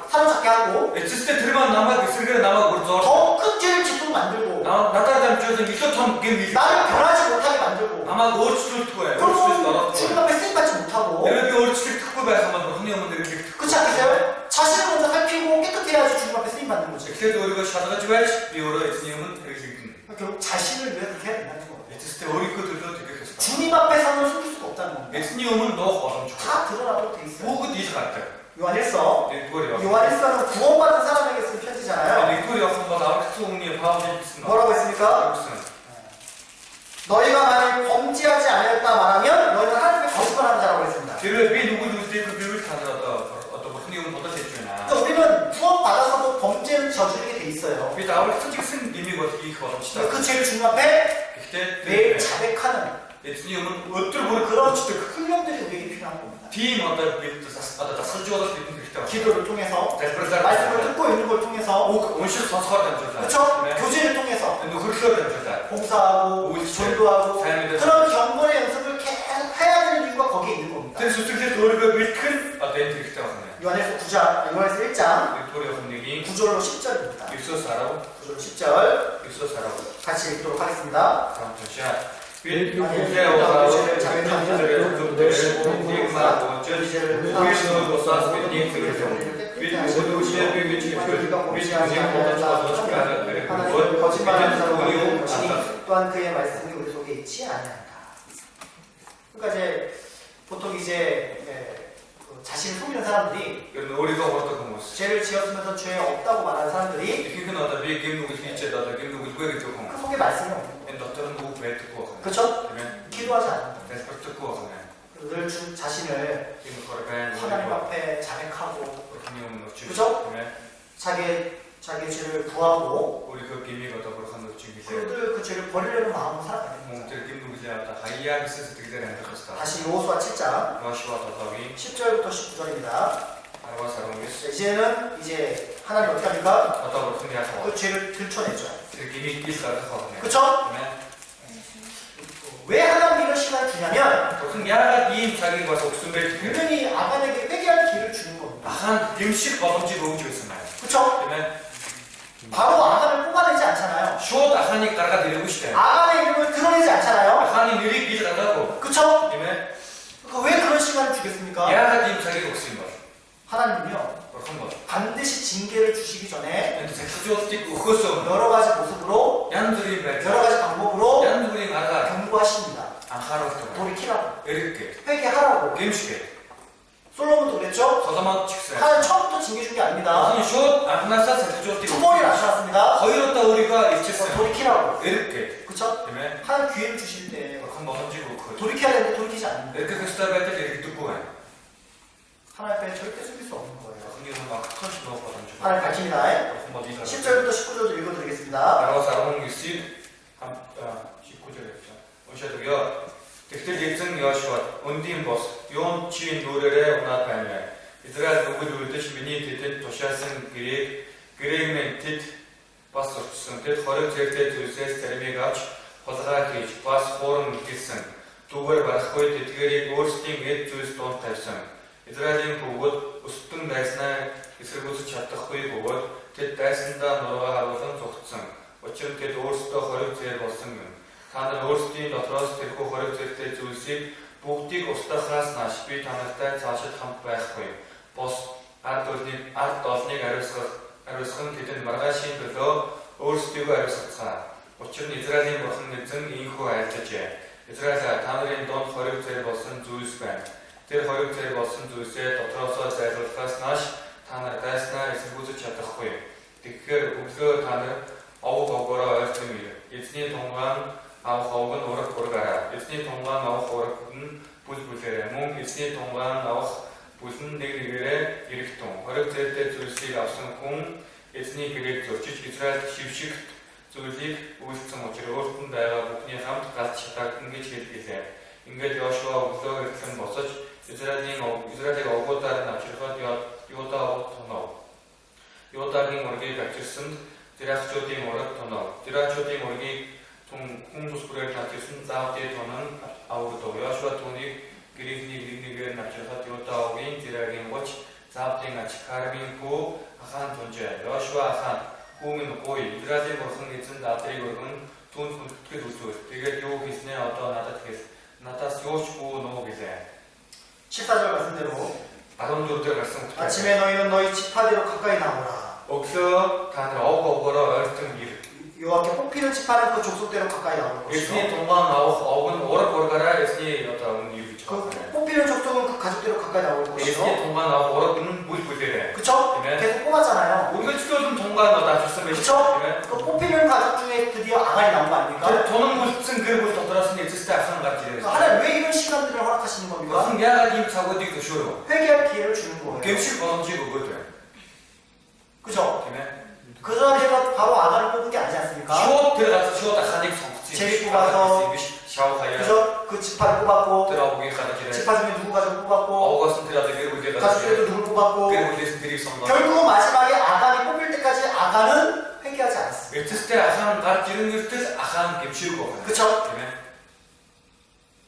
사로잡게 하고 더 큰 죄를 짓도록 만들고 나를 변하지 못하게 만들고 결국 주님 앞에 쓰임받지 못하고 그렇지 않겠어요? 자신을 먼저 살피고 깨끗해야지 주님 앞에 쓰임받는 거지. 결국 자신을 위해서 그렇게 해야 된다는 거예요. 주님 앞에서는 숨길 수가 없다는 겁니다. 다 드러나도록 돼 있어요. 요한일서는 구원받은 사람에게 쓴 편지잖아요. 뭐라고 했습니까? 너희가 만일 범죄하지 않았다 말하면 너희는 하나님께 거짓말하는 자라고 했습니다. 그러니까 우리는 구원받아서도 범죄는 저지르게 돼 있어요. 그 죄를 주님 앞에 매일 자백하는 그런 훈련들이 우리에게 필요한 겁니다. 기도를 통해서 말씀을 듣고 있는 걸 통해서 그렇죠? 교제를 통해서 봉사하고 전도하고 그런 경건의 연습을 계속 해야 되는 이유가 거기에 있는 겁니다. 요한일서 1장 9절로 10절입니다. 9절로 10절 같이 읽도록 하겠습니다. 하나님은 거짓말하는 자로 보시니 또한 그의 말씀이 우리 속에 있지 아니하니라. 그러니까 이제 보통 자신을 속이는 사람들이 죄를 지었으면서 죄 없다고 말하는 사람들이 그 속에 말씀이 없는 거예요. 그렇죠? 기도하지 않는 거예요. 늘 자신을 하나님 앞에 자백하고 그죠? 자기의 죄를 구하고 늘 그 죄를 버리려는 마음으로 살아가야 됩니다. 다시 여호수아 7장 10절부터 19절입니다. 이제는 하나님 어떻게 합니까? 그 죄를 들춰내죠. 그쵸? 왜 하나님 이런 시간을 주냐면 님 자기 와서 옥순벨 분명히 아간에게 회개할 기회를 주는 겁니다. 아한 김식 버섯지 노우주 있었나요? 그쵸? 그러면 바로 아간을 뽑아내지 않잖아요. 숏 아한이 따라가 내리고 싶대. 아간의 이름을 드러내지 않잖아요. 아한이 느리 비즈라고. 그쵸? 그러면 왜 그런 시간을 주겠습니까? 야님 자기 옥순 거. 하나님은요, 그런 거. 반드시 징계를 주시기 전에 근데 자기도 찍고 그것도 여러 가지 모습으로, 양들이 말. 여러 가지 방법으로 양들이 말아. 경고하십니다. 안 하라고. 돌이키라고, 이렇게. 회개하라고. 김식에. 솔로몬도 그랬죠? 서다만 직세. 하나님 처음부터 징계 준 게 아닙니다. 아니 숏 하나사 자기도 두 찍고. 번이 나타났습니다. 거의였다 우리가 일치했어요. 돌이키라고. 이렇게. 그쵸? 그러면 하나님 기회를 주실 때 한번 던지고 그. 돌이켜야 되는데 돌이키지 않는다. 이렇게 그 스타일 때 이렇게 듣고 해. 하나님 앞에 절대 숨길 수 없는 거예요. 성경은 막 큰식 넣어가지고. 하나님 밝힙니다. 한번 이사. 10절부터 19절 읽어드리겠습니다. 나라와 사람은 있을 19절이었죠. 오셔도요. 그때 예증 여호수아 온딘 보스 용 지인 노래에 오나 바냐. 이스라엘 누구들 뜻이니 뜻은 도시아슨 그레이멘 뜻 바스슨 뜻 허를 제때 두세 세르미가 허사가기 바스 호름 기슨 두벌 바스코이 뜻거리 고스팅 에 주스톤 탈슨 이스라엘인 보고 우스뚱 다이스나 이스르고스 찼다코이 보고 뜻 다이슨다 너와 하고선 속슨 어찌는 뜻 오스도 허를 제 버스는 다들 오스틴 너트러스 데리고 허를 제때 주시 복디 오스타하스 나시비 타나스타 자식 함바이코이 보스 아르도니 아르스은 뜻은 마가신 그래서 오스티고 아르스카 어찌는 이스라엘인 버스는 인코 알테제 이스라엘사 다늘인 돈 허를 제 버스는 주스벤 들 허를 제 버스는 주스에 너트러스 제르카스 나시 타나 다스나 이스르고스 찼다코이 디크 우스 다늘 어우거거라 알스미르 이스니 동안 아우거건 오락 오르가라 이스니 동안 아우거건 부스부세레 몽 이스니 동안 아우 부슨 내리그레 이릭동 허력 제때 줄시 앞선 공 이스니 그레 조치 이스라엘 십식 줄시 우스성 어치로 오스푼 다야가 복니 함 같이 닦은 게 제일이세 인게 여호수아 우서 이렇게 버섯 이스라엘이 어고다른 앞치가 요다 토노 요다긴 모르게 같이슨 디라스조디 모르 토노 디라스조디 모르게 홍도스프레를 같이슨 싸우게 토는 아우르도 여호수아 토니 그리그니그리그를 낮춰서 디오타오긴 디라긴 워치 잡팅 같이 카르빈 후 아칸 존재 여호수아 아칸 후민 고이 이스라엘 버스는 나트리 거는 돈 어떻게 도주 되게 요 비스네 어떤 나타스 요시고 노 비세 14절 말씀대로 아론 조들 말씀 아침에 너희는 너희 지파대로 가까이 나오라. 억서 다들 어거거러 얼튼 일 여호와께 뽑히는 지파는 그 족속대로 가까이 나오는 예스니 것이요. 동반 나오 어근 오락오르가라 예스니 어떤 이유죠 그 뽑히는 족속은 그 가족대로 가까이 나올 예스니 것이요. 동반 나오 오락은 무지부지래 그쵸? 네. 계속 뽑았잖아요. 우리가 지금 동반 너다 줬으면 그쵸? 그 뽑히는 가족 중에 드디어 아간이 나온 거 아닙니까? 저는 무슨 그걸 더 들었으니 진짜 악상 같지. 하나님 왜 이런 시간들을 허락하시는 겁니까? 무슨 야가 님 사고 뒤도 쇼로. 회개할 기회를 주는 거예요. gem실 번지고 그거들. 그죠? 그러면 그 사람이 바로 아간을 뽑은 게 아니지 않습니까? 쇼 들어가서 쇼 다 하nik 성지. 제비 뽑아서 샤워하여. 그죠? 그 지파를 뽑았고 들어오게 가다 길에. 지파 중에 누구 가족 뽑았고 어거슨 들어가서 그리고 이제 가족들도 누굴 뽑았고 그리고 이제 드리 선거. 결국 마지막에 아간이 뽑힐 때까지 아간은 회개하지 않았습니다. 일트스 때 아산 갈 지른 일트 아산 gem실 거. 그쵸? 그러면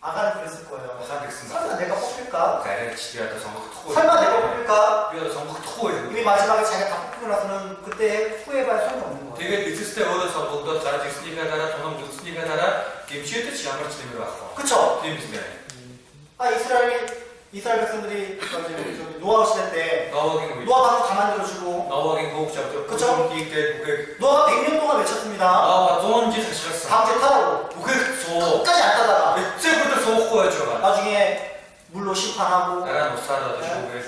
아간은 그랬을 거예요. 아산 됐습니다. 설마 내가 뽑힐까? 가래 집에다 선거 토고. 설마 내가 뽑힐까? 집에다 선거 토고. 이미 마지막에 자기가 다 뽑히고 나서는 그때 후회할 소용이 없는 거예요. 되게 일트스 때 어느 선거도 가라 됐으니까 가라 돈은 줬으니까 가라 gem실 때 지함을 치는 거 같고. 그쵸? 재밌네. 이스라엘 백성들이 노아 시대 때 나와긴 노아 방송 다 만들어주고 나와긴 고급잡죠. 그쵸? 이때 그게 노아가 100년 동안 외쳤습니다. 나와 좋은지 사실 했어. 다음 주에 타라고 그게 소. 끝까지 안 타다가 이제부터 소고해줘. 나중에 물로 심판하고 나랑 못 살아도 좋게.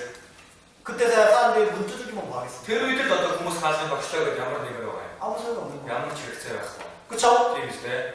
그때서야 사람들이 문 두들기면 뭐 하겠습니까? 대로 이때 나도 공부 사는 막 시작을 양말 내려고 해. 아무 소용이 없는 거예요. 양말 치겠어요. 그쵸? 재밌대.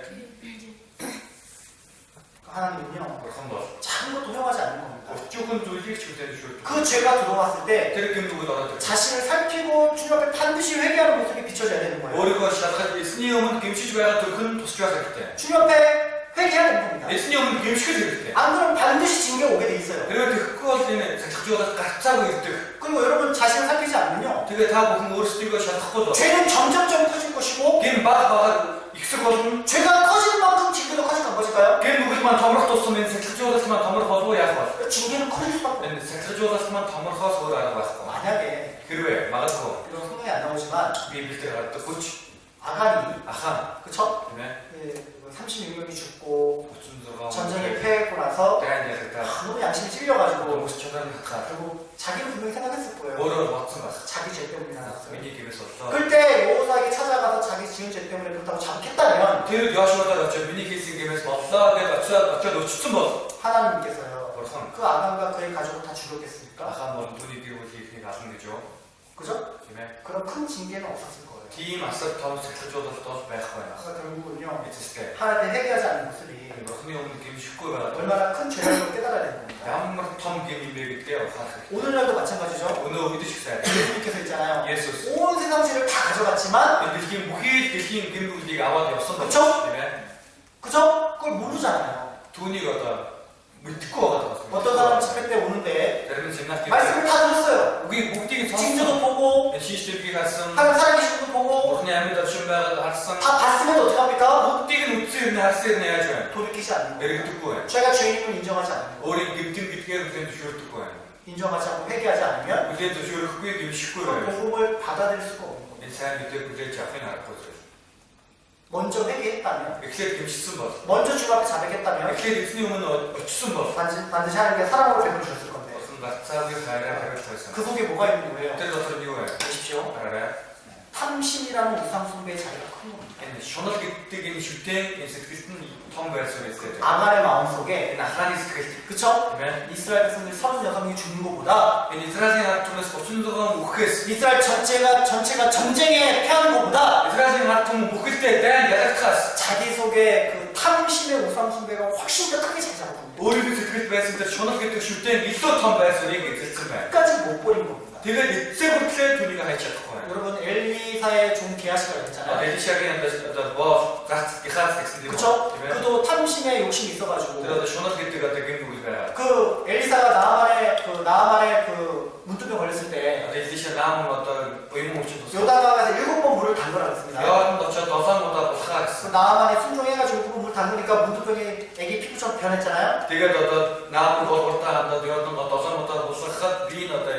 하나님은요 한번. 작은 것도 허용하지 않는 겁니다. 어쩌군 또 일찍 되는 줄. 그 죄가 들어왔을 때 대리금 누구 나한테. 자신을 살피고 주님 앞에 반드시 회개하는 모습이 비춰져야 되는 거예요. 머리가 시작할 때 스니엄은 김치주가 큰 도시주가 될 때. 주님 앞에 회개해야 되는 겁니다. 스니엄은 김치가 될 때. 안 그러면 반드시 징계가 오게 돼 있어요. 그리고 그거 때문에 작주가 가짜고 있을 때. 그리고 여러분 자신을 살피지 않으면요 되게 다 무슨 어렸을 때가 시작하거든. 죄는 점점점 커질 것이고 걔는 막 익숙하거든. 죄가 커지는 만큼 징계도 커질 건 것일까요? 걔는 누구지만 저렇게 тусмын секретариудаас маань томорхоо яах вэ? 징계는 커질 수밖에 없어요. Энэ секретариудаас маань томорхоос өөр арга байхгүй. 만약에 хэрвээ магадгүй 이런 성경에 안 나오지만 Библиэлд гардаг хүч 아간이 ахан 그쵸? тийм ээ 예, 36명이 죽고 36 전쟁에 패했고 나서 дайн яригдаа 너무 양심이 찔려가지고 хүмүүс чанар хатгаад 결국 자기는 분명히 생각했을 거예요. өөрөө бодсон бас 자기 죄 때문에 나왔어요. миний гэрээс боллоо. 그때 여호사에게 찾아가서 자기 지은 죄 때문에 그렇다고 자백했다면 Тэр Йошуадаар очиж миний хийсэн гэмээс боллоо гэж очиод өчсөн бол 하나님께서요 бурхан 그 아간과 그의 가족을 다 죽였겠습니까? ахан бол түүний гэр бүл хийхийг ална гэж юу? 그죠? Тийм ээ. 그런 큰 징계는 없었을 거예요. Тийм асар том секретариудаас бол байхгүй байна. 그래서 결국은요 эцэстээ 하나님 회개하지 않는 모습이 бурханы өмнө гэмшихгүй байгаа. 얼마나 큰 죄라는 걸 깨달아야 되는 겁니다. Ямар том гэм юм бэ гэдгээ ухаарах хэрэгтэй. 오늘날도 마찬가지죠. Өнөө үед ч гэсэн 예수님께서 있잖아요. Есүс 온 세상 죄를 다 가져갔지만 энэ дэлхийн бүхий гэм бүлийг аваад явсан 그쵸? тийм ээ. 그죠? 그걸 모르잖아요. Түүнийг одоо мэдхгүй байгаа даа. 어떤 사람 집회 때 오는데 зарим нь семинар 말씀을 다 들었어요. үгийг бүгдийг 징조도 сонссон. 보고 шинжлэлийг харсан. 하나님 살아계신 거 보고 Бурхны амьд авшин байгааг харсан. 다 봤으면 어떻게 합니까? Бүгдийг нь үтсээр нь харсаар нь яаж байна? 돌이키지 않는 거예요. Эргэдэггүй байна. 죄가 죄인임을 인정하지 않는 거예요. Өөрийг гэмтэн гэдгээр хүлээн зөвшөөрдөггүй байна. 인정하지 않고 회개하지 않으면 Хүлээн зөвшөөрөхгүй гэмшихгүй 그 байна. 복음을 받아들일 수가 없는 거예요. Энэ сайн мэдээ хүлээж авахын аргагүй зүйл. 먼저 회개했다면 Эхлээд гэмшсэн бол, 먼저 주 앞에 자백했다면 эхлээд эзний өмнө очсон бол 반드시 하나님께 사랑으로 베풀어 주셨을 건데 Бурхан гацаагийн хайраар хариулт байсан. 그 속에 뭐가 있는 거예요? Тэр дотор нь юу вэ? 보십시오. Хараарай. 탐심이라는 우상 숭배의 자리가 큰 겁니다. Энэ шунал гэдэг энэ шүтэн энэ сэтгэлд нь том байрсан байсан. 아간의 마음속에 Энэ ахааны сэтгэл 그쵸? тийм ээ. 이스라엘 백성들이 36명이 죽는 것보다 Энэ Израилийн ард түмнээс 36 үхээс 이스라엘 전체가 전쟁에 패하는 것보다 Израилийн ард түмэн бүхэлдээ дайн ялагдахаас 자기 속에 그 탐심의 우상 숭배가 훨씬 더 크게 자리 잡았습니다. өөрийнхөө сэтгэлд байсан тэр шунал гэдэг шүтэн илүү том байсаныг эзэлсэн байна. 끝까지 못 버린 겁니다. Тэгээд эцсээ хүртлээр түүнийг хайж чадахгүй байна. 여러분 엘리사의 종 게하시가 있잖아요. Элишагийн одоо боо гац гихаас гэсэн юм. 그쵸? 그도 탐심에 욕심이 있어가지고 Тэр одоо шунал гэдэг одоо гэмбүл байгаа. 그 엘리사가 나아만의 그 문둥병 걸렸을 때 Одоо Элиша наам одоо буйн өвчин туссан. 요단강에서 7번 물을 담그라 그랬습니다. Яонд очоод 7 удаа булхаа 그 гэсэн. 나아만의 순종해가지고 그 물 담그니까 문둥병이 애기 피부처럼 변했잖아요. Тэгээд одоо наам болгортаа хандаад Йордан 7 удаа булхахад би энэ одоо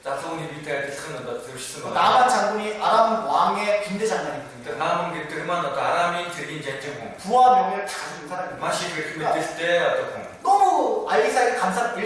залууны биетэй адилхан одоо зөвшсөн байна. 나만 장군이 아람 왕의 군대 장관이거든요. Тэр наам гэдэг маань одоо Арамын цэргийн жанжин хүн. 부와 명예를 다 가진 사람입니다. Маш их их мэдээлэлтэй одоо хүн. 너무 엘리사에게 감사가 Одоо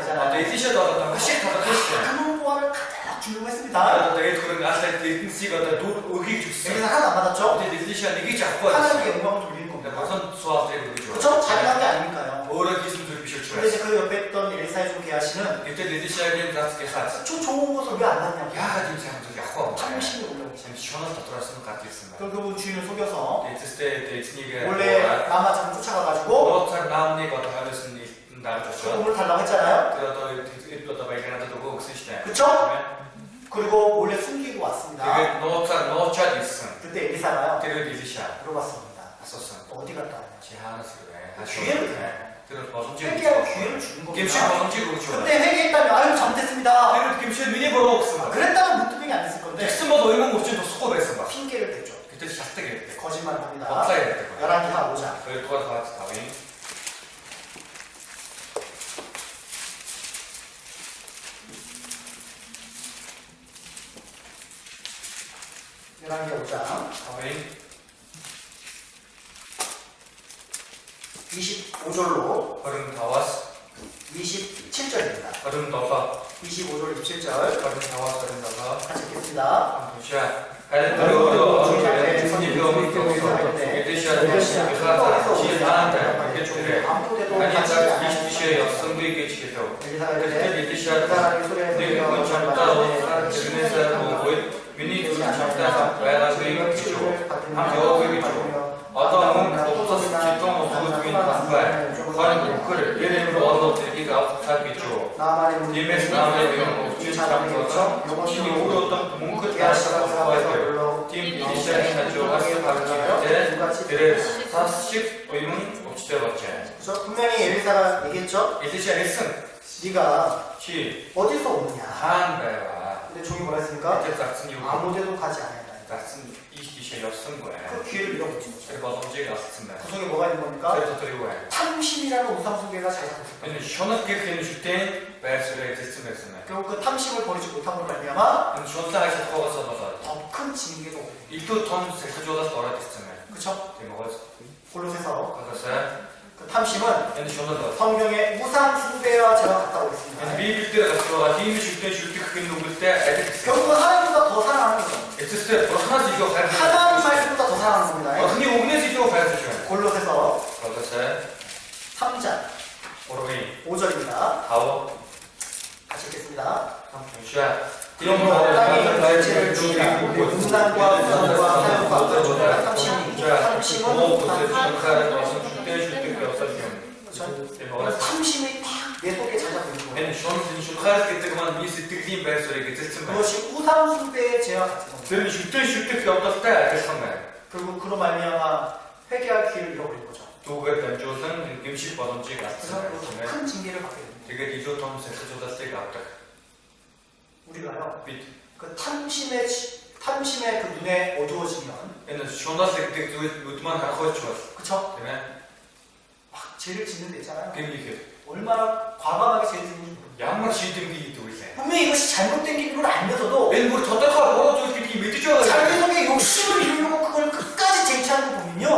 되잖아요. Элишад одоо маш их талархсан шүү дээ. 그 부와를 가득 중용했습니다. Одоо эд хөрөнгө алаад эднсийг одоо дүр өгийг 엘리사 зүссэн. 하나도 안 받았죠? Тэгээд Элиша нэг ч авахгүй байсан. 하나님께 영광을 돌리는 겁니다. Бурхан суалыг өгч 그쵸? 자기가 한 게 아니니까요. өөрөө хийсэн зүйл биш 근데 учраас. 이제 그 옆에 있던 엘리사의 종 게하시는 Гэтэл Элишагийн зацгийн хаас 저 좋은 것을 왜 안 났냐고 яагаад юм сайн зүйл явахгүй вэ? 탐심이 올라오기 Сайн шунал дотроос нь гарч ирсэн байна. 그럼 그분 주인을 속여서 Эцэстээ эзнийг 원래 나마 장 쫓아가가지고 нууцаар наамныг одоо хариулс нь дагж 그 очоод 우물 달라고 했잖아요. тэр одоо эд одоо баярнадад өгөө гэсэн шүү дээ. 그쵸? 그리고 몰래 숨기고 왔습니다. Тэгээд нууцаар нуучаад ирсэн. 그때 엘리사가요. Тэгээд Элиша 물어봤습니다. асуусан. 어디 갔다 왔냐? Чи хаанаас ирвэ? 기회를 Тэр боломжийг 회개하고 기회를 주는 гимшиг 겁니다. боломжийг өгч байна. 그때 회개했다면 아유 잘못했습니다. Тэр гимшиг миний буруу гэсэн байна. 그랬다면 문두병이 안 됐을 건데 Тэгсэн бол уйман өвчин тусахгүй байсан ба. 핑계를 대죠. Гэтэл шалтгаан ярьдаг. 거짓말을 합니다. Бодлоо ярьдаг. 11기 하 5장. 2-р хаад тавын 11기 5장 тавын 25절로 25-аас 27절입니다. 27, 25절 27절 25-аас 27 같이 읽겠습니다. уншаа. Харин тэр өөрөө эзний өмнө тогсоо. Эдэшээ хахаа чи хаантай гэж үгэй. 아무데도 아니 같이 자 안 이시시에 역성들이 계시겠죠. 엘리사가 그때 이르되 에디샤가 사람이 소리에 내가 그 잠깐 오사 들으면서 보고 미니 둘이 잠깐 와라고 있죠. 한 여기 있죠. 어떤 없어서 기통 없고 주인 반발. 과연 그를 예림으로 얻어들기가 없다겠죠. 나만의 님의 나만의 명은 없지 않고서 신이 오르던 문크 다시가 보아요. 팀 에디샤의 사조 하스 박지할 때 그를 40 의문 없이 되었지. 그래서 분명히 엘리사가 얘기했죠. 에디샤 했음. 네가 시 어디서 오느냐. 한가와 근데 종이 뭐라 했습니까? 이제 작은 이유 아무데도 가지 않았다. That's ich kişiye yapsın bu 그 기회를 잃어버린 거죠. 그리고 어tom지가 왔습니다. 그 속에 뭐가 있는 겁니까? 그래서 드리고 해. 탐심이라는 우상숭배가 자리 잡고 있습니다. 근데 현업계 되는 슈팅 발수를 됐으면 결국 그 탐심을 버리지 못함으로 말미암아 근데 전사에서 거기서 봐서 더 큰 징계가 오게 됩니다. 이또 돈 세크조다 벌어 됐으면 그렇죠? 되먹었어. 골로새서 그래서 그 탐심은 근데 전사도 성경의 우상숭배와 제가 같다고 했습니다. 근데 비빌 때 가서 팀이 슈팅 그게 누굴 때 애들 결국은 하나님보다 더 사랑하는 거죠. 에스테 하나씩 이거 갈 하나님 말씀보다 더 사랑하는 겁니다. 근데 오그네서 이거 갈 수. 골로새서 그래서 3장 오로이 5절입니다. 하오 같이 읽겠습니다. 슈아 그러므로 땅의 결제를 주의하고 분단과 우상과 사욕과 탐심은 탐심이 딱 내 속에 자리 잡고 있는 거예요. 그것이 우상숭배의 죄와 같은 겁니다. 결국 그로 말미암아 회개할 기회를 잃어버린 거죠. 그래서 큰 징계를 받게 됩니다. 우리가요 그 탐심의 그 눈에 어두워지면 그쵸? 막 죄를 짓는 데 있잖아요. 얼마나 과감하게 죄를 짓는지 모릅니다. 분명히 이것이 잘못된 길인 걸 알면서도 자기 속에 욕심을 이루려고 그걸 끝까지 쟁취하는 거 보면요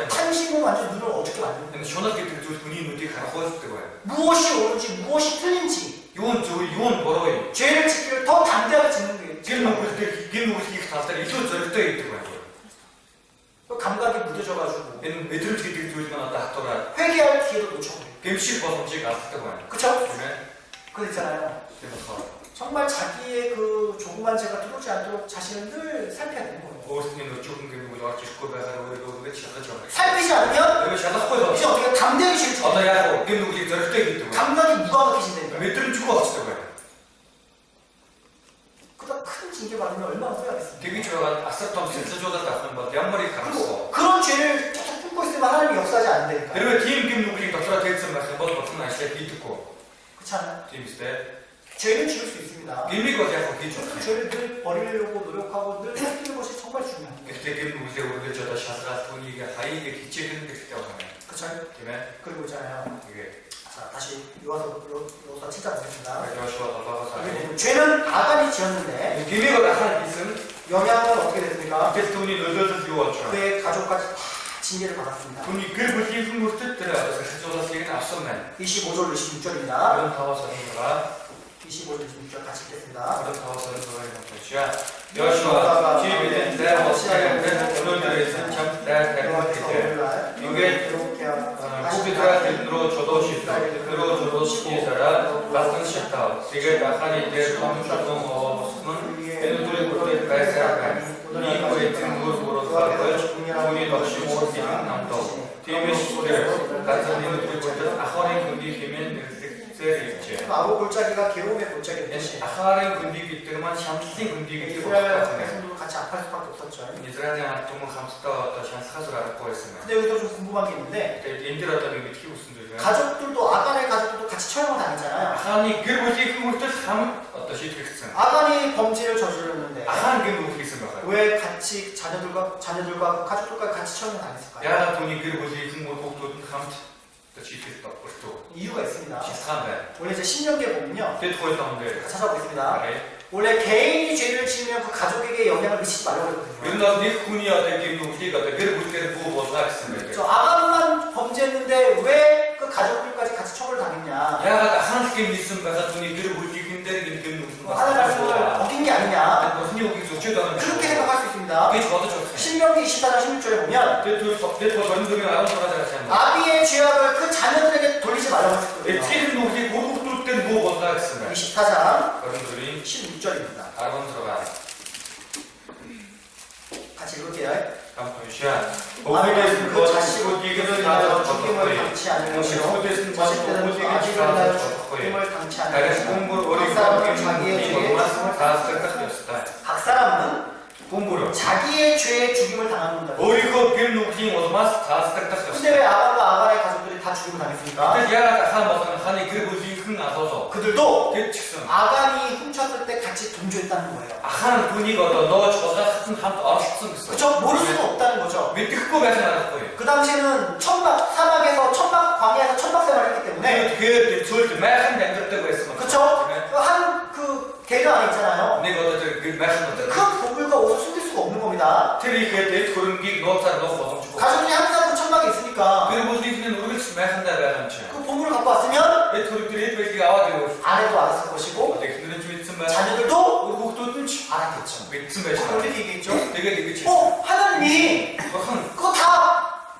탐심은 완전 눈을 어둡게 만듭니다. 무엇이 옳은지 무엇이 틀린지 죄를 짓기를 더 담대하게 짓는 게 감각이 무뎌져가지고 회개할 기회도 놓쳐버려요. 그쵸? 그거 있잖아요. 정말 자기의 그 조그만 죄가 들어오지 않도록 자신을 늘 살펴야 되는 거예요. 살피지 않으면 이제 어떻게 담대하게 죄를 짓는 감각이 무감각해진다니까. 그러다 큰 징계 받으면 얼마나 후회하겠습니까? 그리고 그런 죄를 계속 품고 있으면 하나님이 역사하지 않는다니까. 그렇지 않아요? 죄는 지을 수 있습니다. 그 죄를 늘 버리려고 노력하고 늘 살피는 것이 정말 중요합니다. 그렇죠? 그리고 있잖아요. 자, 다시 요서 7장 보겠습니다. 죄는 아담이 지었는데 영향은 어떻게 됐습니까? 그의 가족까지 다 징계를 받았습니다. 25절 26절입니다. 25절 26절 같이 읽겠습니다. 여호수아가 지휘된 내 어찌하여 그들에서 참다 이게 고기들로 저도 시다 그로 저도 시기사라 같은 시다 이게 나한이 내 동주동 어스는 애들의 고를 발사하가 이 고의 등으로 가걸 중이 없이 모르기는 남도 팀의 시기를 같은 이들의 고를 아하린 군디 힘인 아무 골짜기가 괴로움의 골짜기였듯이 아하린 군디기 때문에 샴시 군디기 이스라엘 백성들도 같이 아플 수밖에 없었죠. 이스라엘은 동물 감수다 어떤 샹스카스를 알고 있으면 근데 여기서 좀 궁금한 게 있는데 인디라다는 게 튀고 있습니다. 가족들도 아간의 가족들도 같이 처형을 당했잖아요. 아한이 그것이 그것도 참 어떠시 되겠어요? 아간이 범죄를 저질렀는데 아한 그 무엇이 있습니까? 왜 같이 자녀들과 가족들과 같이 처형을 당했을까요? 야 돈이 그것이 그 무엇도 참 어떠시 되겠다. 그것도 이유가 있습니다. 비슷한데. 원래 이제 신명기에 보면요. 대토했다는데. 찾아보겠습니다. 원래 개인이 죄를 지으면 그 가족에게 영향을 미치지 말라고 했거든요. 그런데 네 군이야 되게 우리가 되게 그때 무엇을 하겠습니까? 저 아간만 범죄했는데 왜 그 가족들까지 같이 처벌을 당했냐? 야 하나님께 믿음 가서 돈이 그를 우리인데 이게 무슨 하나님 말씀을 어긴 게 아니냐? 무슨 여기서 죄다 그렇게 생각할 수 있습니다. 그게 저도 좋습니다. 신명기 24장 16절에 보면 대토 전등을 알아서 하잖아요. 아비의 죄악을 그 자녀들에게 돌리지 말라고 했거든요. 티는 녹이 고국도 때 무엇을 하겠습니까? 24장 여러분들이 16절입니다. 알아본 들어가. 같이 읽을게요. 감사합니다. 아비는 그 자식을 이기는 죽임을 당치 않을 것이요 자식들은 그 아비를 낳아 죽임을 당치 않을 것이요 각 사람은 콤보로. 자기의 죄에 죽임을 당하는 겁니다. өөрийнхөө гэм нүглийн улмаас таасдагдах 근데 ёстой. 왜 아간과 아간의 가족들이 다 죽임을 당했습니까? Гэтэл яагаад ахаан болон хааны гэр бүлийнхэн алуулав? 그들도 Тэд ч гэсэн 아간이 훔쳤을 때 같이 동조했다는 거예요. ахаан түүнийг одоо нууж болгоход хамт оролцсон гэсэн. 그렇죠? 모를 수는 없다는 거죠. Мэдэхгүй байх нь аргагүй. 그 당시에는 사막에서 광야에서 천막 생활을 했기 때문에 Тэгээд цөөлд майхан амьдардаг байсан байна. 그렇죠? 한 개가 안에 있잖아요. Нэг одоо тэр майхан одоо 큰 보물과 옷을 숨길 수가 없는 겁니다. тэр ихэд эд хөрөнгийг нууцаар нуух боломжгүй. 가족이 항상 그 천막에 있으니까 Гэр бүлийнхэн үргэлж майхандаа байгаа юм чинь. 그 보물을 갖고 왔으면 Эд хөрөнгөөр эд байлгийг аваад явуул. 아내도 알았을 것이고 Эхнэрэн ч мэдсэн байна. 자녀들도 Хүүхдүүд нь ч 알았겠죠. мэдсэн байж 그걸 байгаа. 이렇게 얘기했죠. Тэгээд ингэж хэлсэн. 하나님이 Бурхан 그거 다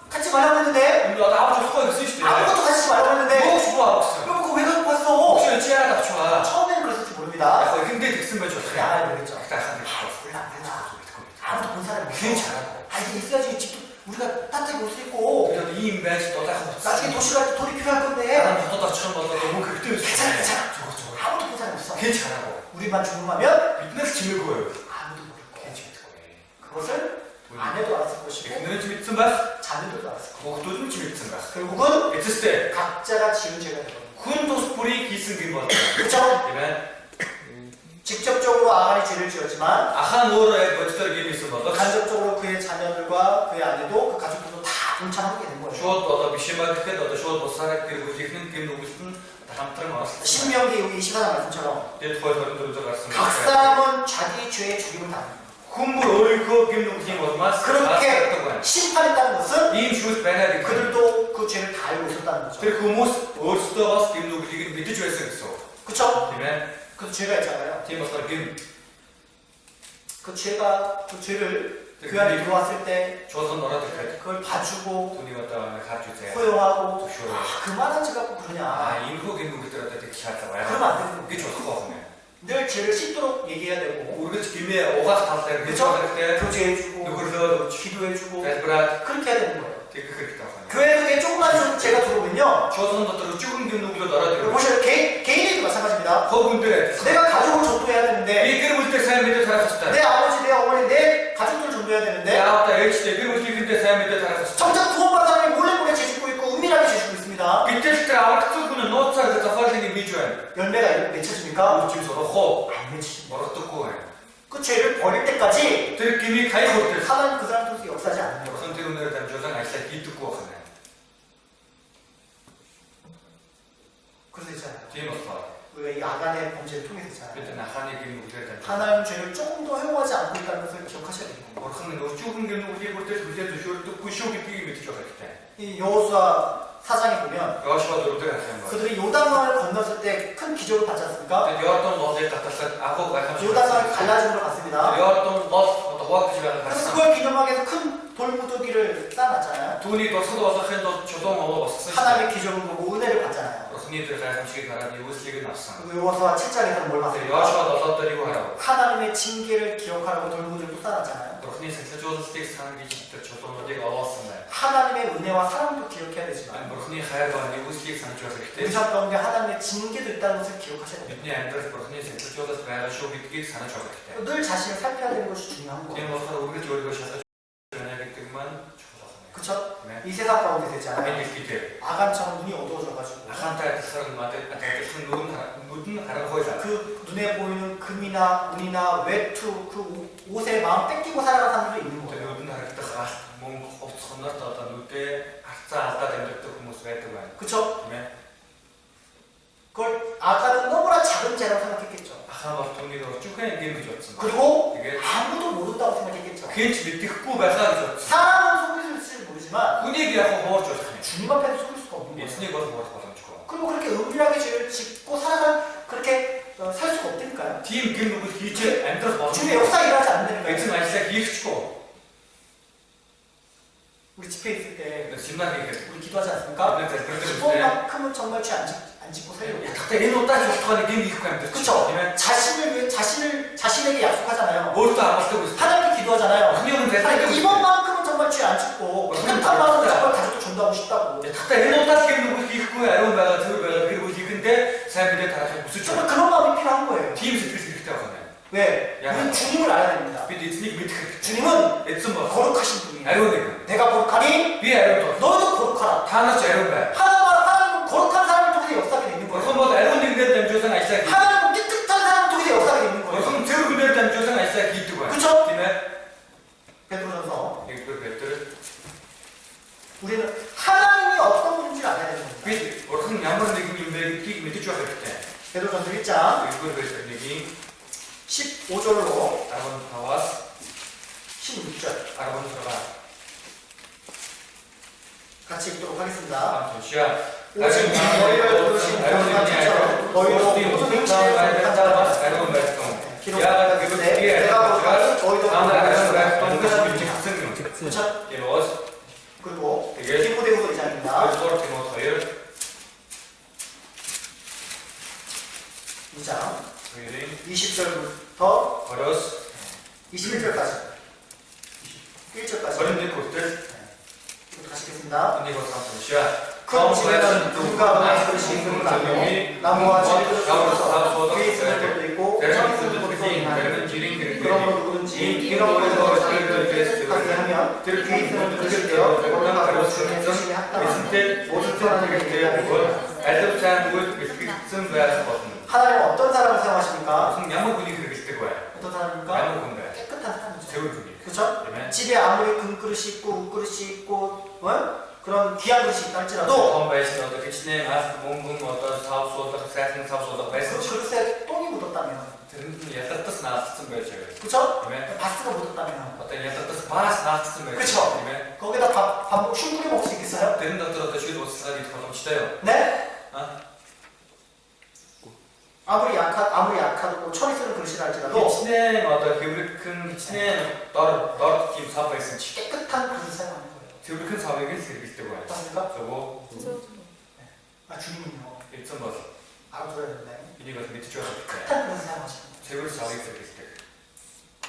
같이 말하고 했는데 энэ одоо авч болохгүй гэсэн шүү дээ. 아무것도 같이 말하고 했는데 Бөөс боо авсан. 그럼 그거 왜 갖고 왔어? 혹시 чи яагаад авч байгаа? 처음에는 그랬을지 Яг 모릅니다. ихэндээ тэгсэн байж болох 근데 юм. 아내는 그랬죠. Ахтайхан гэж байна. 몰라 안 되나. 아무도 본 사람이 없어. 괜히 잘하고. 아 이게 있어야지 집도 우리가 따뜻하게 옷을 입고 그래도 ийм байж дулаахан 나중에 도시 갈 때 돌이 필요할 건데 나는 хотод очих юм бол мөнгө хэрэгтэй 괜찮아 байсан. 괜찮아 아무도 본 사람이 없어. Хэн 잘하고. 우리만 죽음하면 Биднээс чимээгүй. 아무도 모를 거야. Хэн ч мэдгүй. 그것을 아내도 알았을 것이고 Эхнэрэн ч мэдсэн байх. 자녀들도 알았을 거야. Хүүхдүүд нь ч мэдсэн байх. 결국은 Эцэстээ 각자가 지은 죄가 되거든요. хүн тус бүрийг хийсэн гин бол. 그렇죠? Тийм ээ. 직접적으로 아간이 죄를 지었지만 Ахаан өөрөө яг боддоор гин хийсэн бол 간접적으로 그의 자녀들과 그의 아내도 그 가족들도 다 동참하게 된 거예요. шууд одоо биш юм аа гэхэд одоо шууд бусаараа гэр бүлийнхэн гин нүгэлт нь хамтран орсон. 신명기 여기 24장 말씀처럼 Тэгээд хойд 24-д гарсан. 각 사람은 자기 죄에 죽임을 당합니다. Хүмүүр өөрийнхөө гин нүглийн улмаас 그렇게 таасдагддаг байна. 심판했다는 것은 Ийм шүүс байна гэдэг. 그들도 그 죄를 다 알고 있었다는 거죠. Тэр хүмүүс өөрсдөө бас гин нүглийг мэдэж байсан гэсэн. 그렇죠? Тийм ээ. 그 죄가 있잖아요. Тийм болохоор гин 그 죄를 교회에 들어왔을 때 чуулганд ороод ирэхэд 그걸 봐주고 түүнийг одоо харж үзээ. 포용하고 зөвшөөрөө. 그만한 죄 갖고 그러냐. Иймэрхүү гин нүгэлтэр одоо тэгж шаардлагатай 그러면 байна. 안 되는 гэж болохгүй байна. 늘 죄를 씻도록 얘기해야 되고 Үргэлж гимээ угаах тал дээр гэж 그렇죠? хэрэгтэй. 교제해주고 Нүгэрлөө 기도해주고 залбираад 그렇게 해야 되는 거예요. тэгэх хэрэгтэй байна. 교회 속에 조그만 죄가 들어오면요. чуулган дотор өчигөн гин нүглүүд ороод ирэв. 보세요. 개인에도 마찬가지입니다. Хов хүн дээр 내가 가족을 전도해야 되는데 би гэр бүлдээ сайн мэдээ тарах хэрэгтэй. 내 아버지, 내 어머니, 내 가족들을 전도해야 내 되는데 아버지 ээлжтэй гэр бүлийнхэнтэй сайн мэдээ тарах хэрэгтэй. 정작 구원받은 사람이 몰래 죄 짓고 있고 은밀하게 죄 짓고 있습니다. гэтэл тэр аврагдсан хүн нууцаар зохиолыг бийж байна. 열매가 맺혀집니까? Үчим сурах 안 맺히죠. бордоггүй байна. 그 죄를 버릴 때까지 Тэр гмийг хаях хүртэл 하나님 그 사람 통해서 역사하지 않는 거예요. бурхан тэр өнөр дамжуулан ажиллаж хийдэггүй байна. 그래서 있잖아요. Тийм болохоор 우리가 이 아간의 범죄를 통해서 бид 있잖아요. наханы гин нүглээр дамжуулан 하나님 죄를 조금 더 허용하지 않고 있다는 것을 기억하셔야 됩니다. бурхан өчигөн гин нүглийг хүртэл хүлээж зөвшөөрдөггүй шүү гэдгийг мэдэж байгаа хэрэгтэй. 이 여호수아 4장에 보면 Йошуа 4-р харах юм бол 그들이 요단강을 건넜을 때 큰 기적을 받지 않습니까? тэгээд Йордан болыг таталсаад агуу гайхамшиг. 요단강이 갈라짐으로 갔습니다. Йордан бол одоо хуваах гэж байгаа 그래서 харсан. 그걸 기념하기 위해서 큰 돌무더기를 쌓아놨잖아요. Түүний дурсад болгохын тулд чулуун овоо босгосон шүү. 하나님의 기적을 보고 은혜를 받잖아요. Бурхны тэр гайхамшигыг хараад юуслыг нь авсан. 그리고 여호수아 7장에서는 뭘 Тэр 봤습니까? Йошуа 7-д юу харав? 하나님의 징계를 기억하라고 돌무더기를 또 쌓아놨잖아요. Бурхны сахилжуулалтыг санах гэж тэр чулуунуудыг овоосон байна. 하나님의 은혜와 사랑도 기억해야 되지만 Бурхны хайр ба юуслыг санаж байх хэрэгтэй. 우리 가운데 하나님의 징계도 있다는 것을 기억하셔야 됩니다. Бидний амьдрал Бурхны сахилжуулалт байгаа шүү гэдгийг санаж байх хэрэгтэй. 늘 자신을 살펴야 되는 것이 중요한 Тийм 거예요. болохоор үргэлж өөрийгөө шалгаж байна гэдэг маань чухал байна. 그쵸? 네. 이 세상 가운데 Энэ 되잖아요. дэлхийд 아간처럼 눈이 어두워져가지고 ахантай адилхан адилхан нүд нь харанхуйлаа. 그 눈에 보이는 금이나 운이나 외투 그 옷에 마음 뺏기고 살아가는 사람도 있는 Тэр 거예요. нүд нь харагдах алт мөнгө хувц хонорт одоо нүдээ харцаа алдаад амьддаг хүмүүс байдаг байна. 그쵸? Тийм ээ. 그걸 아간은 너무나 작은 죄라고 생각했겠죠. Ахаа бол түүнийг өчүүхэн ингээм гэж бодсон. 그리고 Тэгээд 아무도 모른다고 생각했겠죠. хинч мэдэхгүй байхаа гэж бодсон. 사람은 속일지 모르지만 Хүнийг яг хуурч болох юм. 주님 앞에서 속일 수가 없는 거예요. Эзнийг бол хуурах боломжгүй. 그리고 그렇게 은밀하게 죄를 짓고 살아간 그렇게 살 수가 없다니까요. Тийм гин нүгэл хийж амьдрах 주님의 боломжгүй. 역사 일어나지 않는다니까요. Эзэн ажиллаа хийчихгүй. 우리 집회 있을 때 Семинар хийхэд 우리 기도하지 않습니까? бид залбирдаг үстэй. 그것만큼은 정말 죄 안 짓고 살려고. Гэхдээ энэ удаач болохгүй гин хийхгүй амьдчих. 그쵸? Тийм ээ. 자신을 위해 자신에게 약속하잖아요. өөртөө амлалтыг үстэй. 하나님께 기도하잖아요. Бурхныг 하나님 залбирдаг. 이번만큼은 정말 죄 안 짓고 깨끗한 마음으로 정말 가족도 전도하고 싶다고. Гэхдээ энэ удаач гин нүгэл хийхгүй ариун байгаа зөв байгаа гэр бүл хийхэндээ сайн мэдээ тарахыг хүсэж 정말 байна. 그런 마음이 필요한 거예요. Тийм сэтгэл хэрэгтэй байна. 왜? 야. 우리는 주님을 알아야 됩니다. бид эзнийг мэдэх. 주님은 Эзэн бол 거룩하신 분이에요. ариун нэг. 내가 거룩하니 Би ариун бол. 너희도 거룩하라. Та нар ч ариун бай. 하나님은 거룩한 사람을 통해서 역사하게 되는 Бурхан 거예요. бол ариун нэгнээр дамжуулан ажиллаа хийдэг. 하나님은 깨끗한 사람을 통해서 역사하게 되는 거예요. Бурхан зөв хүнээр дамжуулан ажиллаа хийдэг байна. 그쵸? Тийм ээ. 베드로전서 Нэгдүгээр Петр. 우리는 하나님이 어떤 분인지 알아야 되는 겁니다. Бид Бурхан ямар нэгэн юм бэ гэдгийг мэдэж байх хэрэгтэй. 베드로전서 1장 Нэгдүгээр Петр 1-ийн 15절로 15-аас 16절 16. 같이 읽도록 하겠습니다. 함께 시작. 오직 너희를 부르신 거룩한 너희도 모든 행실에 아리온 발동. 야가 그것 뒤에 내가 거룩하니 너희도 아리온 거룩하라. 발동 그것이 학생용. 그쵸? 이로스 그리고 이게 디모데후서 2장입니다. 그리고 디모데후서 2장 1장 20절부터 어려스 21절까지 1절까지 어린이 곳들 다시 읽겠습니다. 언니가 삼촌 시작. 큰 집에는 누군가 많이 그릇이 있는 나무에 나무와 집에서 위에 있는 것도 있고 저기 있는 것도 있고 그러므로 누구든지 이런 것에서 자기를 계속하게 하면 위에 있는 그릇이 되어 거룩하고 주님의 뜻에 합당한 모든 선한 일을 위하여 하나님은 어떤 사람을 사용하십니까? 어떤 사람입니까? 깨끗한 사람이죠. 그렇죠? 집에 아무리 금 그릇이 있고 우 그릇이 있고 그런 귀한 그릇이 있다 할지라도 그 그릇에 똥이 묻었다면 그렇죠? 바스가 묻었다면 그렇죠? 거기다 밥 흉물이 먹을 수 있겠어요? 네? 아무리 약하고 철이 쓰는 그릇이라 할지라도 깨끗한 그릇을 사용하는 거예요. 큰 사회를 즐길 거야. 맞습니까? 저거 주님은요 일점 버스. 알아들어야 된다. 이리가 밑에 줘. 깨끗한 그릇을 사용하시는 거예요. 제대로 사회 즐길 때.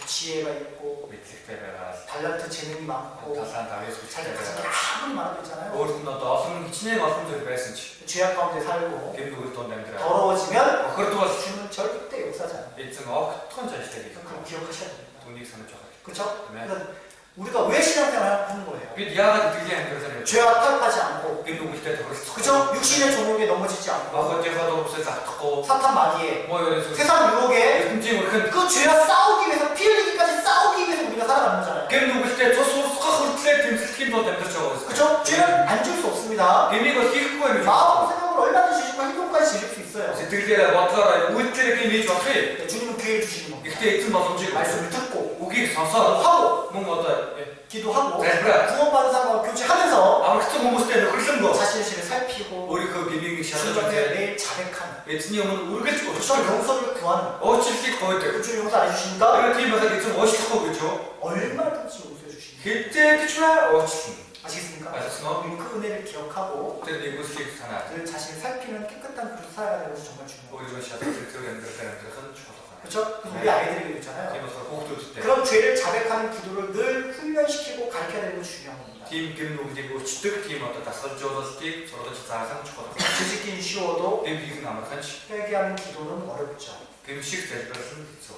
지혜가 있고 밑에 때가 달란트 재능이 많고 다산 다윗을 자기 찾아가. 가정에 아무리 많아도 있잖아요. 오른도 나선 친해 가서 저 배신치. 죄악 가운데 살고 걔도 돈 냄들어. 더러워지면 그것도 와서 주는 절대 역사하지 않아요. 일점 톤 자식 되게. 그걸 기억하셔야 됩니다. 돈이 사는 척. 그렇죠? 네. 그러니까 우리가 왜 신앙생활을 하는 거예요? 그 야가 되게 안 그러잖아요. 죄와 타협하지 않고 걔도 그때 더 그랬어. 그죠? 육신의 종욕에 넘어지지 않고 어제가도 없어서 고 사탄 마귀에 뭐 이래서 세상 유혹에 금징을 큰 그 죄와 싸우기 위해서 피 흘리기까지 싸우기 위해서 우리가 살아가는 거잖아요. 걔도 그때 저 소스가 그때 템스킨도 냄들죠. 그죠? 죄는 안 줄 수 없습니다. 걔미가 힐코에 마음 생각을 얼마든지 주시고 행동까지 지실 수 있어요. 들게라 왔다라 우리들에게 이미 좋았지. 네, 주님은 기회를 주시는 겁니다. 이때 이쯤 맞은지 말씀을 듣고 오기 사서 하고 뭔가 어떤 기도하고 네, 그래. 구원받은 사람과 교제하면서 아무 그때 못 봤을 때는 그런 거 자신을 살피고 우리 그 비빙이 주님께 샤도한테 매일 자백하는 예진이 형은 울겠죠. 그죠? 용서를 구하는 어찌지 거기 때 그 주님 용서 안 해주신다? 내가 팀에서 좀 멋있고 그죠. 얼마든지 용서해 주십니다. 그때 그치만 어찌 아시겠습니까? 맞았어. 그 은혜를 기억하고 그때 이거 스킬 하나 늘 자신을 살피는 깨끗한 그릇 살아가는 것이 정말 중요해요. 우리 그 샤도를 들어가는 데는 좋다. 그렇죠? 그래서 우리 아이들에게 있잖아요. 팀에서 꼭도 때 그런 죄를 자백하는 기도를 늘 훈련시키고 가르쳐야 되는 것이 중요한 겁니다. 팀 김동 그리고 지득 팀 어떤 다섯 조더스틱 저도 자상 축구다. 뒤집긴 쉬워도 팀 비긴 아마 간치 회개하는 기도는 어렵죠. 김식 될 것은 있어.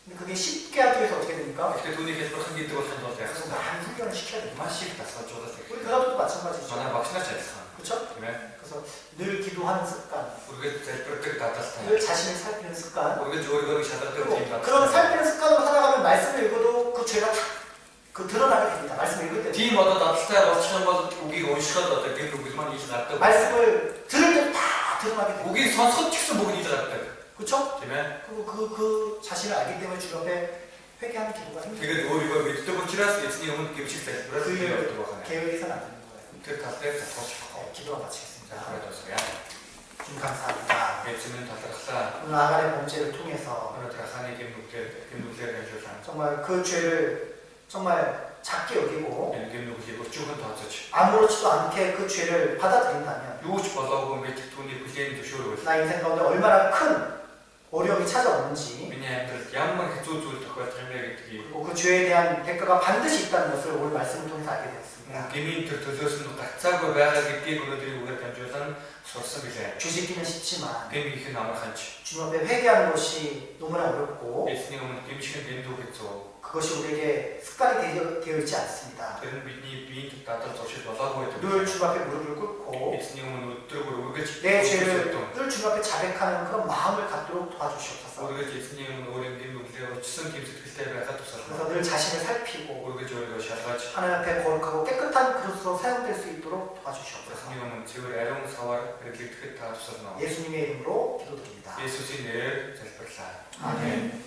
근데 그게 쉽게 하기 위해서 어떻게 됩니까? 그때 돈이 계속 한게 뜨고 산다. 그래서 많은 훈련을 시켜야 됩니다. 맛이 다섯 조더스틱. 우리 그다음도 마찬가지죠. 저는 막 신나지 않았어. 그렇죠? 그러면 그래서 늘 기도하는 습관, 우리가 제일 뼈를 다 늘 자신을 살피는 습관. 우리가 저거를 샤도를 그리고 팀 그런 살피는 습관으로 살아가면 말씀을 읽어도 그 죄가 다 드러나게 됩니다. 말씀을 읽을 때. 팀마다 다 스타일과 처음마다 우기가 온시하다 어때 김동구지만 이제 났다. 말씀을 들을 때 다 드러나게 됩니다. 우기 선서틱스 보기 이제 났다. 그렇죠? 팀에 그리고 그 자신을 알기 때문에 주 옆에 회개하는 기도가 생깁니다. 되게 우리가 밑에 거 지라스 있으니 오늘 김식 될 그래서 그 이거 일을 또 하네. 계획해서는 안 되는 거예요. 그 갔을 때 다시 네, 기도가 마치겠습니다. 그래도서야 주님 감사합니다. 배치는 다 들어갔다. 오늘 아간의 범죄를 통해서 오늘 들어가니 김동재 해주상. 정말 그 죄를 정말 작게 여기고 김동재 쭉은 더 쳤지. 아무렇지도 않게 그 죄를 받아들인다면 요거 싶어서 그 밑에 돈이 부시는 도 쉬워요. 나 인생 가운데 얼마나 큰 어려움이 찾아오는지 Миний амьдралд ямар хэцүү зүйл тохиолдох юм бэ гэдгийг 그리고 그 죄에 대한 대가가 반드시 있다는 것을 오늘 말씀을 통해서 알게 되었습니다. гмийн төр төлөөс нь гацаагүй байгаа гэдгийг өнөөдрийн үгээр дамжуулан сурсан билээ. 죄짓기는 쉽지만 Гэм их нь амарханч. 주님 앞에 회개하는 것이 너무나 어렵고 Эсний өмнө гимших дэндүү хэцүү. 그것이 우리에게 습관이 되어 있지 않습니다. Тэр нь бидний биеийн дадлаг зуршил болоогүй гэдэг. 늘 주님 앞에 무릎을 꿇고 Эсний өмнө өдрөөр үргэлж 내 죄를 늘 주님 앞에 자백하는 그런 마음을 갖도록 도와주시옵소서. үргэлж эсний өмнө өөрийн гэм нүглээ өчсөн гэм сэтгэлтэй байхад тусална. 그래서 늘 자신을 살피고 үргэлж өөрийгөө шалгаж 하나님 앞에 거룩하고 깨끗한 그릇으로 사용될 수 있도록 도와주시옵소서. эсний өмнө цэвэр ариун саваар хэрэглэгдэхэд та тусална. 예수님의 이름으로 기도드립니다. 예수의 нэрээр залбирлаа. 아멘.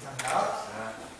감사합니다. За.